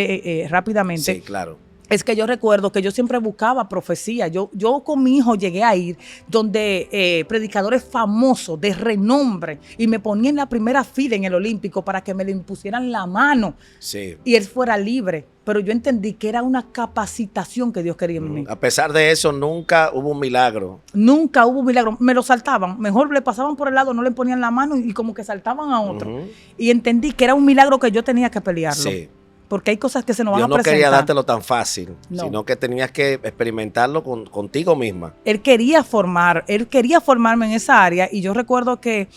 rápidamente. Sí, claro. Es que yo recuerdo que yo siempre buscaba profecía. Yo con mi hijo llegué a ir donde predicadores famosos de renombre y me ponía en la primera fila en el Olímpico para que me le impusieran la mano Sí. y él fuera libre. Pero yo entendí que era una capacitación que Dios quería en mí. A pesar de eso, nunca hubo un milagro. Nunca hubo milagro. Me lo saltaban. Mejor le pasaban por el lado, no le ponían la mano y como que saltaban a otro. Ujú. Y entendí que era un milagro que yo tenía que pelearlo. Sí. Porque hay cosas que se nos Dios van a no presentar. quería dártelo tan fácil, No. sino que tenías que experimentarlo contigo misma. Él quería formarme en esa área y yo recuerdo que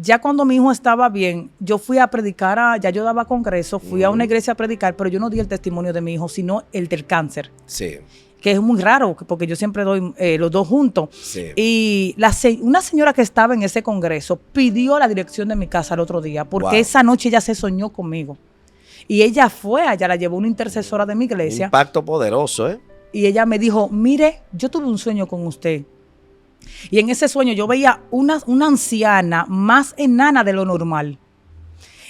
ya cuando mi hijo estaba bien, yo fui a predicar, ya yo daba congreso, fui a una iglesia a predicar, pero yo no di el testimonio de mi hijo, sino el del cáncer, Sí, que es muy raro porque yo siempre doy los dos juntos. sí. Y una señora que estaba en ese congreso pidió la dirección de mi casa el otro día porque Wow. esa noche ella se soñó conmigo. Y ella fue allá, la llevó una intercesora de mi iglesia. Impacto poderoso, ¿eh? Y ella me dijo, mire, yo tuve un sueño con usted. Y en ese sueño yo veía una anciana más enana de lo normal.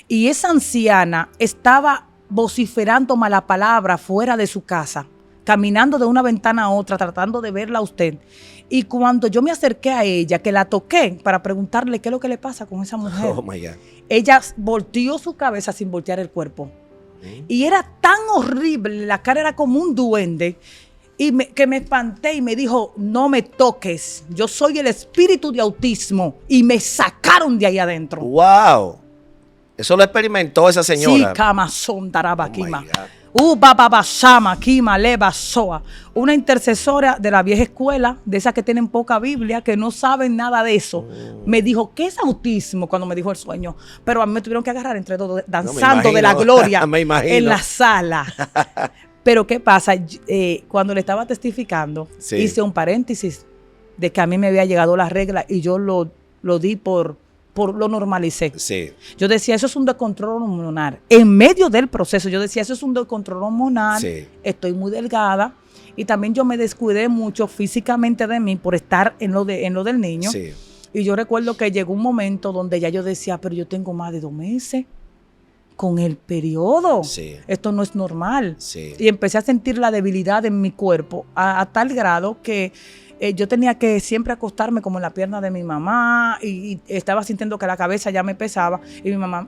Y esa anciana estaba vociferando mala palabra fuera de su casa, caminando de una ventana a otra, tratando de verla a usted. Y cuando yo me acerqué a ella, que la toqué para preguntarle qué es lo que le pasa con esa mujer, Oh my God. ella volteó su cabeza sin voltear el cuerpo. Y era tan horrible, la cara era como un duende, que me espanté y me dijo, no me toques, yo soy el espíritu de autismo. Y me sacaron de ahí adentro. ¡Wow! Eso lo experimentó esa Sí, señora. cama son daraba Oh my kima. God. Bababashama, kima, leva, soa. Una intercesora de la vieja escuela, de esas que tienen poca Biblia, que no saben nada de eso, me dijo, ¿qué es autismo? Cuando me dijo el sueño. Pero a mí me tuvieron que agarrar entre todos, danzando de la imagino. gloria Me imagino. en la sala. Pero ¿qué pasa? Cuando le estaba testificando, Sí. hice un paréntesis de que a mí me había llegado la regla y yo lo di lo normalicé. Sí. Yo decía, eso es un descontrol hormonal. En medio del proceso, yo decía, eso es un descontrol hormonal. Sí. Estoy muy delgada. Y también yo me descuidé mucho físicamente de mí por estar en lo del niño. Sí. Y yo recuerdo que llegó un momento donde ya yo decía, pero yo tengo más de 2 meses. con el periodo. Sí. Esto no es normal. Sí. Y empecé a sentir la debilidad en mi cuerpo a tal grado que yo tenía que siempre acostarme como en la pierna de mi mamá y estaba sintiendo que la cabeza ya me pesaba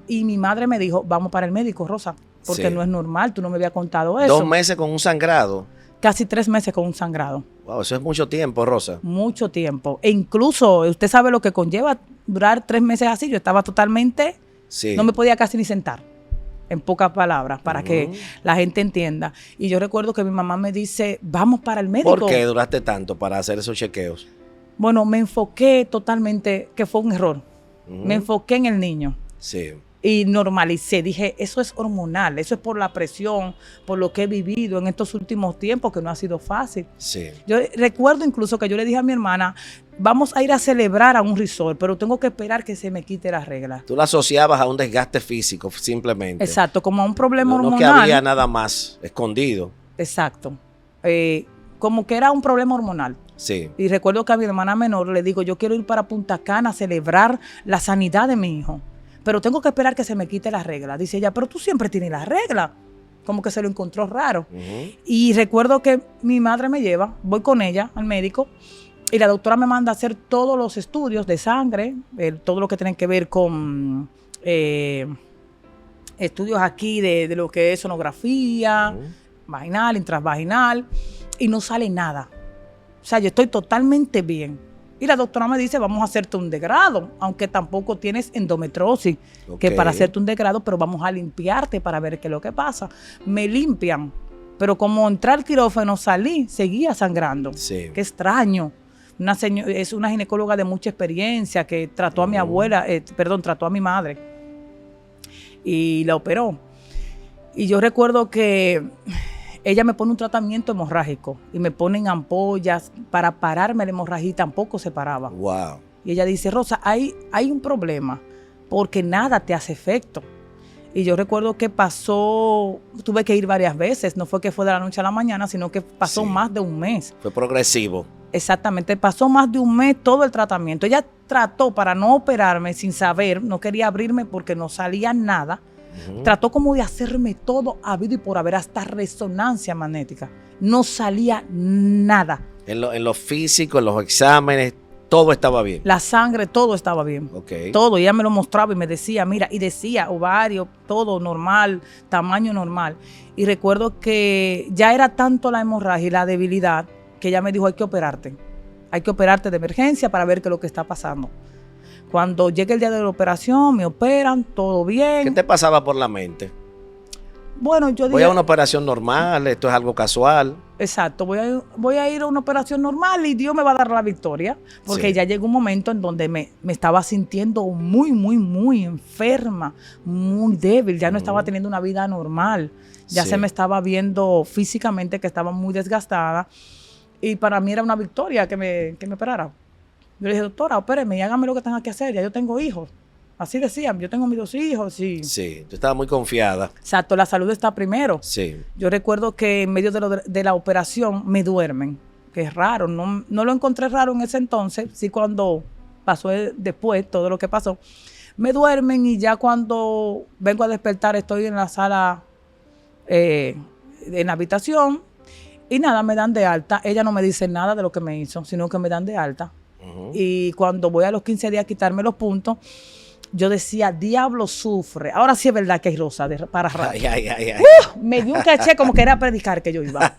y mi madre me dijo, vamos para el médico, Rosa, porque Sí. no es normal, tú no me habías contado eso. 2 meses con un sangrado. Casi 3 meses con un sangrado. Wow, eso es mucho tiempo, Rosa. Mucho tiempo. E incluso, usted sabe lo que conlleva durar 3 meses así. Yo estaba totalmente, Sí. no me podía casi ni sentar, en pocas palabras, para que Ujú. la gente entienda. Y yo recuerdo que mi mamá me dice, vamos para el médico. ¿Por qué duraste tanto para hacer esos chequeos? Bueno, me enfoqué totalmente, que fue un error. Ujú. Me enfoqué en el niño Sí. y normalicé. Dije, eso es hormonal, eso es por la presión, por lo que he vivido en estos últimos tiempos, que no ha sido fácil. Sí. Yo recuerdo incluso que yo le dije a mi hermana, vamos a ir a celebrar a un resort, pero tengo que esperar que se me quite la regla. Tú la asociabas a un desgaste físico, simplemente. Exacto, como a un problema No, no hormonal. que había nada más escondido. Exacto. Como que era un problema hormonal. Sí. Y recuerdo que a mi hermana menor le digo, yo quiero ir para Punta Cana a celebrar la sanidad de mi hijo, pero tengo que esperar que se me quite la regla. Dice ella, pero tú siempre tienes la regla. Como que se lo encontró raro. Ujú. Y recuerdo que mi madre me lleva, voy con ella al médico y la doctora me manda a hacer todos los estudios de sangre, todo lo que tiene que ver con estudios aquí de lo que es sonografía, Ujú. vaginal, intravaginal, y no sale nada. O sea, yo estoy totalmente bien. Y la doctora me dice, vamos a hacerte un degrado, aunque tampoco tienes endometriosis, que Ok. para hacerte un degrado, pero vamos a limpiarte para ver qué es lo que pasa. Me limpian, pero como entré al quirófano, salí, seguía sangrando. Sí. Qué extraño. Es una ginecóloga de mucha experiencia que trató a mi abuela, trató a mi madre y la operó. Y yo recuerdo que ella me pone un tratamiento hemorrágico y me ponen ampollas para pararme la hemorragia y tampoco se paraba. Wow. Y ella dice, Rosa, hay un problema porque nada te hace efecto. Y yo recuerdo que tuve que ir varias veces, no fue que fue de la noche a la mañana, sino que pasó Sí. más de un mes. Fue progresivo. Exactamente, pasó más de un mes todo el tratamiento. Ella trató para no operarme sin saber, no quería abrirme porque no salía nada. Ujú. Trató como de hacerme todo habido y por haber, hasta resonancia magnética. No salía nada. En lo físico, en los exámenes, todo estaba bien. La sangre, todo estaba bien. Ok. Todo, y ella me lo mostraba y me decía, mira, y decía ovario, todo normal, tamaño normal. Y recuerdo que ya era tanto la hemorragia y la debilidad que ella me dijo, hay que operarte de emergencia para ver qué es lo que está pasando. Cuando llegue el día de la operación, me operan, todo bien. ¿Qué te pasaba por la mente? Bueno, yo Voy dije, a una operación normal, esto es algo casual. exacto, voy a ir a una operación normal y Dios me va a dar la victoria, porque Sí. ya llegó un momento en donde me estaba sintiendo muy, muy, muy enferma, muy débil, ya no estaba teniendo una vida normal, ya Sí. se me estaba viendo físicamente que estaba muy desgastada y para mí era una victoria que me operara. Yo le dije, doctora, opéreme y hágame lo que tenga que hacer, ya yo tengo hijos. Así decían, yo tengo mis 2 hijos y... Sí, tú estabas muy confiada. Exacto, la salud está primero. Sí. Yo recuerdo que en medio de la operación me duermen, que es raro, no lo encontré raro en ese entonces, sí cuando pasó después todo lo que pasó, me duermen y ya cuando vengo a despertar estoy en la sala, en la habitación y nada, me dan de alta. Ella no me dice nada de lo que me hizo, sino que me dan de alta. Ujú. Y cuando voy a los 15 días a quitarme los puntos, yo decía, diablo sufre. Ahora sí es verdad que hay Rosa para rato. Ay, ay, ay, ay. Me dio un caché como que era a predicar que yo iba.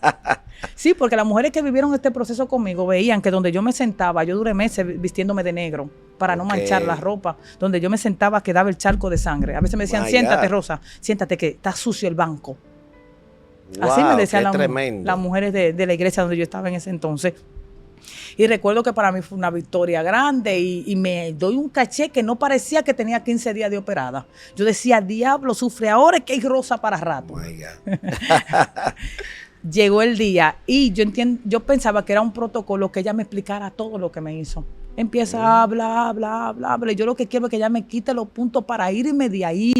Sí, porque las mujeres que vivieron este proceso conmigo veían que donde yo me sentaba, yo duré meses vistiéndome de negro para no Ok. manchar la ropa. Donde yo me sentaba quedaba el charco de sangre. A veces me decían, My siéntate, God. Rosa, siéntate que está sucio el banco. Así me Wow, decían qué tremendo. las mujeres de la iglesia donde yo estaba en ese entonces. Y recuerdo que para mí fue una victoria grande y me doy un caché que no parecía que tenía 15 días de operada. Yo decía, diablo, sufre ahora, es que hay Rosa para rato. My God. Llegó el día y yo pensaba que era un protocolo que ella me explicara todo lo que me hizo. Empieza a hablar, hablar, hablar, hablar. Y yo lo que quiero es que ella me quite los puntos para irme de ahí.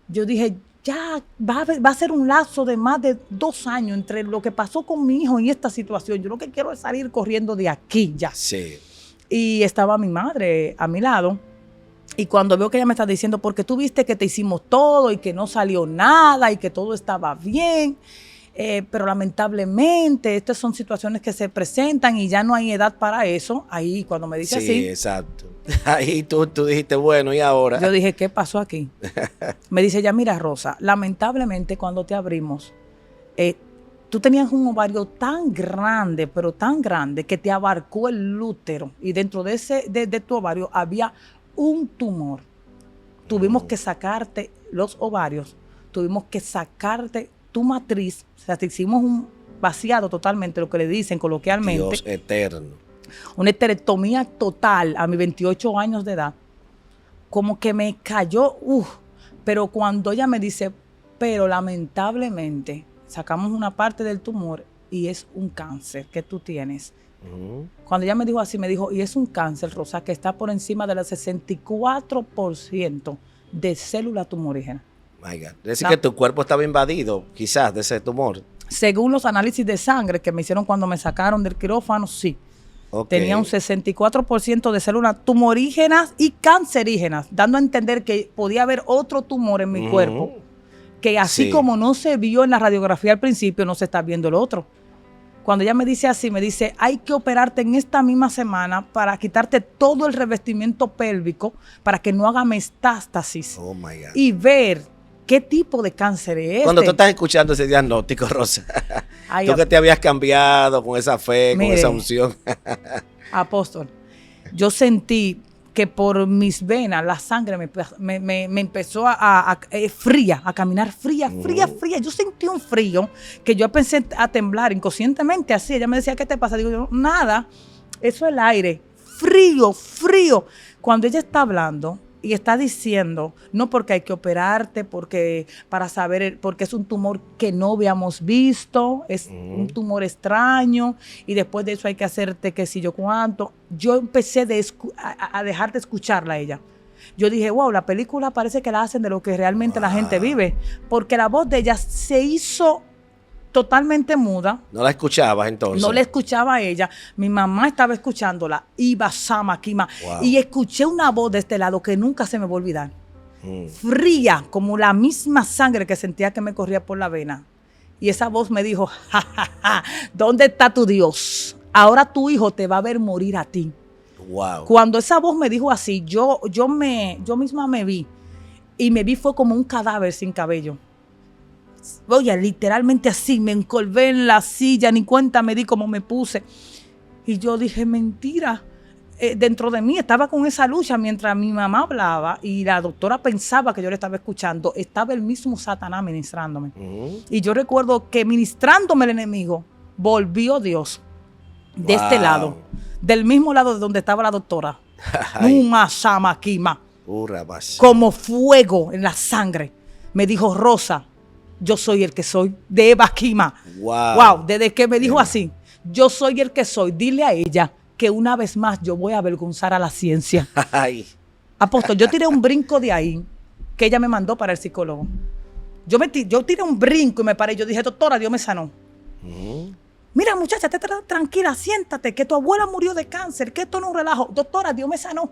Yo dije, ya va a ser un lapso de más de 2 años entre lo que pasó con mi hijo y esta situación. Yo lo que quiero es salir corriendo de aquí ya. Sí. Y estaba mi madre a mi lado Y cuando veo que ella me está diciendo, porque tú viste que te hicimos todo y que no salió nada y que todo estaba bien, pero lamentablemente estas son situaciones que se presentan y ya no hay edad para eso. Ahí cuando me dice Sí, así, exacto. Ahí tú dijiste, bueno, ¿y ahora? yo dije, ¿qué pasó aquí? Me dice ella, mira, Rosa, lamentablemente cuando te abrimos, tú tenías un ovario tan grande, pero tan grande, que te abarcó el útero y dentro de tu ovario había un tumor. Tuvimos que sacarte los ovarios, tuvimos que sacarte tu matriz, o sea, te hicimos un vaciado totalmente, lo que le dicen coloquialmente. Dios eterno. Una esterectomía total a mis 28 años de edad. Como que me cayó, pero cuando ella me dice, pero lamentablemente sacamos una parte del tumor y es un cáncer que tú tienes. Cuando ella me dijo así, me dijo, y es un cáncer, Rosa, que está por encima del 64% de células tumorígenas. My God. Es decir, que tu cuerpo estaba invadido, quizás, de ese tumor. Según los análisis de sangre que me hicieron cuando me sacaron del quirófano, sí. Okay. Tenía un 64% de células tumorígenas y cancerígenas, dando a entender que podía haber otro tumor en mi cuerpo, que así como no se vio en la radiografía al principio, no se está viendo el otro. Cuando ella me dice así, me dice, hay que operarte en esta misma semana para quitarte todo el revestimiento pélvico para que no haga metástasis. Oh my God. Y ver qué tipo de cáncer es. Cuando tú estás escuchando ese diagnóstico, Rosa, tú que te habías cambiado con esa fe, mire, con esa unción. Apóstol, yo sentí que por mis venas la sangre me empezó a fría, a caminar fría. Yo sentí un frío que yo pensé a temblar inconscientemente así. Ella me decía, ¿qué te pasa? Digo yo, nada, eso es el aire. Frío. Cuando ella está hablando y está diciendo, no porque hay que operarte, porque para saber, porque es un tumor que no habíamos visto, es un tumor extraño, y después de eso hay que hacerte qué sé yo cuánto. Yo empecé a dejar de escucharla a ella. Yo dije, wow, la película parece que la hacen de lo que realmente la gente vive, porque la voz de ella se hizo totalmente muda. ¿No la escuchabas entonces? No la escuchaba a ella. Mi mamá estaba escuchándola. Iba Sama Kima. Wow. Y escuché una voz de este lado que nunca se me va a olvidar. Fría, como la misma sangre que sentía que me corría por la vena. Y esa voz me dijo, ja, ja, ja, ¿dónde está tu Dios? Ahora tu hijo te va a ver morir a ti. Wow. Cuando esa voz me dijo así, yo misma me vi. Y me vi fue como un cadáver sin cabello. Oye, literalmente así, me encolvé en la silla, ni cuenta me di cómo me puse. Y yo dije, mentira. Dentro de mí estaba con esa lucha mientras mi mamá hablaba y la doctora pensaba que yo le estaba escuchando. Estaba el mismo Satanás ministrándome. Y yo recuerdo que ministrándome el enemigo, volvió Dios de este lado, del mismo lado de donde estaba la doctora. Una samaquima, como fuego en la sangre. Me dijo, Rosa, yo soy el que soy, de Eva Kima. Wow, desde que me dijo así, yo soy el que soy, dile a ella que una vez más yo voy a avergonzar a la ciencia. Apóstol, yo tiré un brinco de ahí, que ella me mandó para el psicólogo. Yo tiré un brinco y me paré, yo dije, doctora, Dios me sanó. Mira, muchacha, tranquila, siéntate, que tu abuela murió de cáncer, que esto no es un relajo. Doctora, Dios me sanó.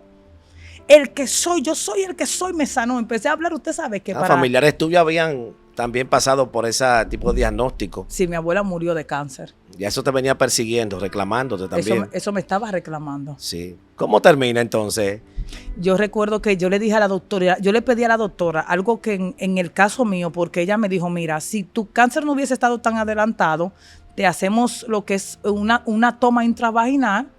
El que soy, yo soy el que soy, me sanó. Empecé a hablar, usted sabe que familiares tuyos habían también pasado por ese tipo de diagnóstico. Sí, mi abuela murió de cáncer. Y eso te venía persiguiendo, reclamándote también. Eso me estaba reclamando. Sí. ¿Cómo termina entonces? Yo recuerdo que yo le dije a la doctora, yo le pedí a la doctora algo que en el caso mío, porque ella me dijo, mira, si tu cáncer no hubiese estado tan adelantado, te hacemos lo que es una toma intravaginal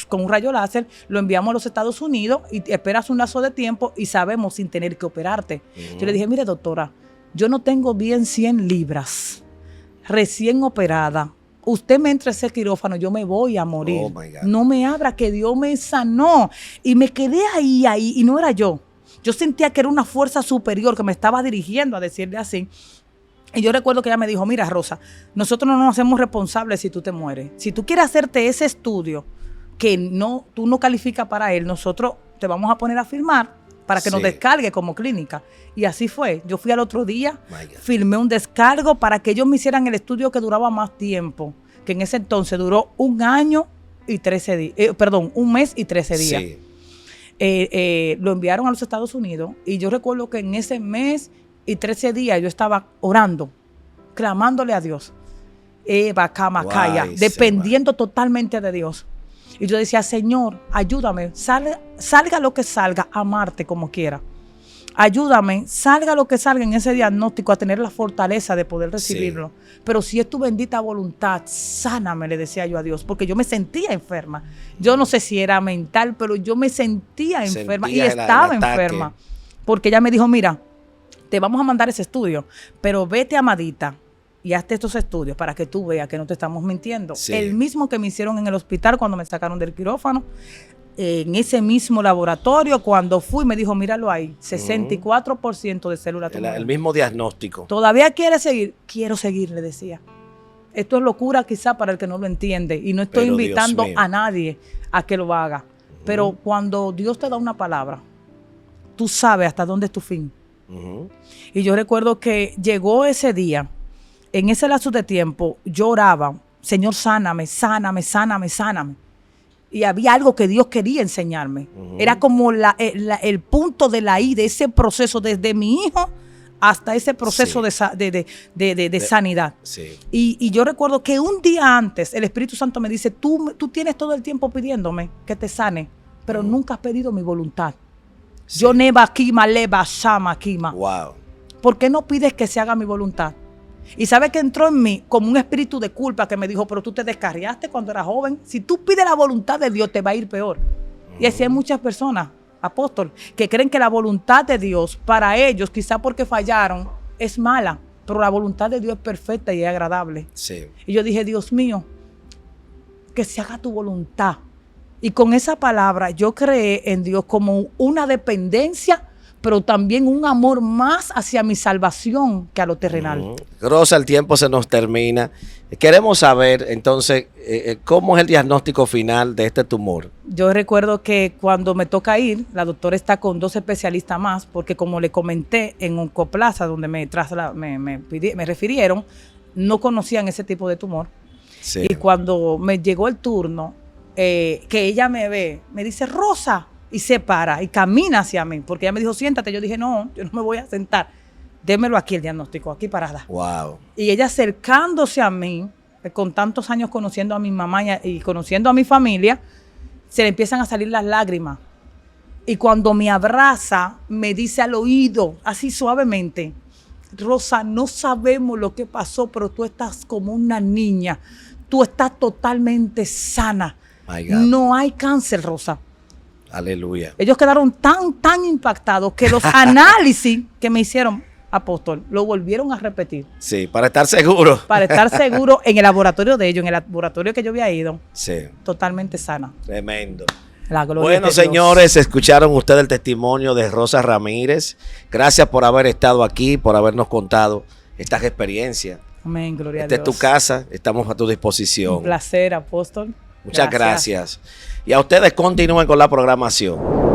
con un rayo láser, lo enviamos a los Estados Unidos y esperas un lazo de tiempo y sabemos sin tener que operarte. Yo le dije, mire doctora, yo no tengo bien 100 libras, recién operada. Usted me entra a ese quirófano, yo me voy a morir. Oh my God. No me abra, que Dios me sanó. Y me quedé ahí, y no era yo. Yo sentía que era una fuerza superior que me estaba dirigiendo a decirle así. Y yo recuerdo que ella me dijo, mira Rosa, nosotros no nos hacemos responsables si tú te mueres. Si tú quieres hacerte ese estudio que tú no calificas para él, nosotros te vamos a poner a firmar para que nos descargue como clínica. Y así fue. Yo fui al otro día, firmé un descargo para que ellos me hicieran el estudio que duraba más tiempo, que en ese entonces duró un mes y 13 días. Sí. lo enviaron a los Estados Unidos y yo recuerdo que en ese mes y 13 días yo estaba orando, clamándole a Dios, Eva, Kamakaya, Guay, dependiendo totalmente de Dios. Y yo decía, Señor, ayúdame, salga lo que salga, amarte como quiera. Ayúdame, salga lo que salga en ese diagnóstico, a tener la fortaleza de poder recibirlo. Sí. Pero si es tu bendita voluntad, sáname, le decía yo a Dios, porque yo me sentía enferma. Yo no sé si era mental, pero yo me sentía enferma y estaba enferma. Porque ella me dijo, mira, te vamos a mandar ese estudio, pero vete, amadita, y hazte estos estudios para que tú veas que no te estamos mintiendo. Sí. El mismo que me hicieron en el hospital cuando me sacaron del quirófano, en ese mismo laboratorio, cuando fui, me dijo, míralo ahí, 64% de células tumorales. El mismo diagnóstico. ¿Todavía quiere seguir? Quiero seguir, le decía. Esto es locura quizá para el que no lo entiende, y no estoy invitando a nadie a que lo haga. Pero cuando Dios te da una palabra, tú sabes hasta dónde es tu fin. Y yo recuerdo que llegó ese día, en ese lapso de tiempo, yo oraba, Señor, sáname, sáname, sáname, sáname. Y había algo que Dios quería enseñarme. Era como el punto de la I, de ese proceso, desde mi hijo hasta ese proceso de sanidad. Sí. Y yo recuerdo que un día antes el Espíritu Santo me dice, tú tienes todo el tiempo pidiéndome que te sane, pero nunca has pedido mi voluntad. Sí. Yo neva kima, leva, shama kima. Wow. ¿Por qué no pides que se haga mi voluntad? Y sabe que entró en mí como un espíritu de culpa que me dijo, pero tú te descarriaste cuando eras joven. Si tú pides la voluntad de Dios, te va a ir peor. Y así hay muchas personas, apóstol, que creen que la voluntad de Dios para ellos, quizá porque fallaron, es mala. Pero la voluntad de Dios es perfecta y es agradable. Sí. Y yo dije, Dios mío, que se haga tu voluntad. Y con esa palabra yo creé en Dios como una dependencia, pero también un amor más hacia mi salvación que a lo terrenal. Rosa, el tiempo se nos termina. Queremos saber, entonces, ¿cómo es el diagnóstico final de este tumor? Yo recuerdo que cuando me toca ir, la doctora está con 2 especialistas más, porque como le comenté, en Oncoplaza, donde me refirieron, no conocían ese tipo de tumor. Sí. Y cuando me llegó el turno, que ella me ve, me dice, Rosa, y se para y camina hacia mí, porque ella me dijo, siéntate. Yo dije, no, yo no me voy a sentar. Démelo aquí el diagnóstico, aquí parada. Wow. Y ella acercándose a mí, con tantos años conociendo a mi mamá y conociendo a mi familia, se le empiezan a salir las lágrimas. Y cuando me abraza, me dice al oído, así suavemente, Rosa, no sabemos lo que pasó, pero tú estás como una niña. Tú estás totalmente sana. No hay cáncer, Rosa. Aleluya. Ellos quedaron tan impactados que los análisis que me hicieron, apóstol, lo volvieron a repetir. Sí, para estar seguro. Para estar seguro en el laboratorio de ellos, en el laboratorio que yo había ido. Sí. Totalmente sana. Tremendo. La gloria bueno, de Dios. Señores, escucharon ustedes el testimonio de Rosa Ramírez. Gracias por haber estado aquí, por habernos contado estas experiencias. Amén, gloria a Esta Dios. es tu casa, estamos a tu disposición. Un placer, apóstol. Muchas gracias. Y a ustedes continúen con la programación.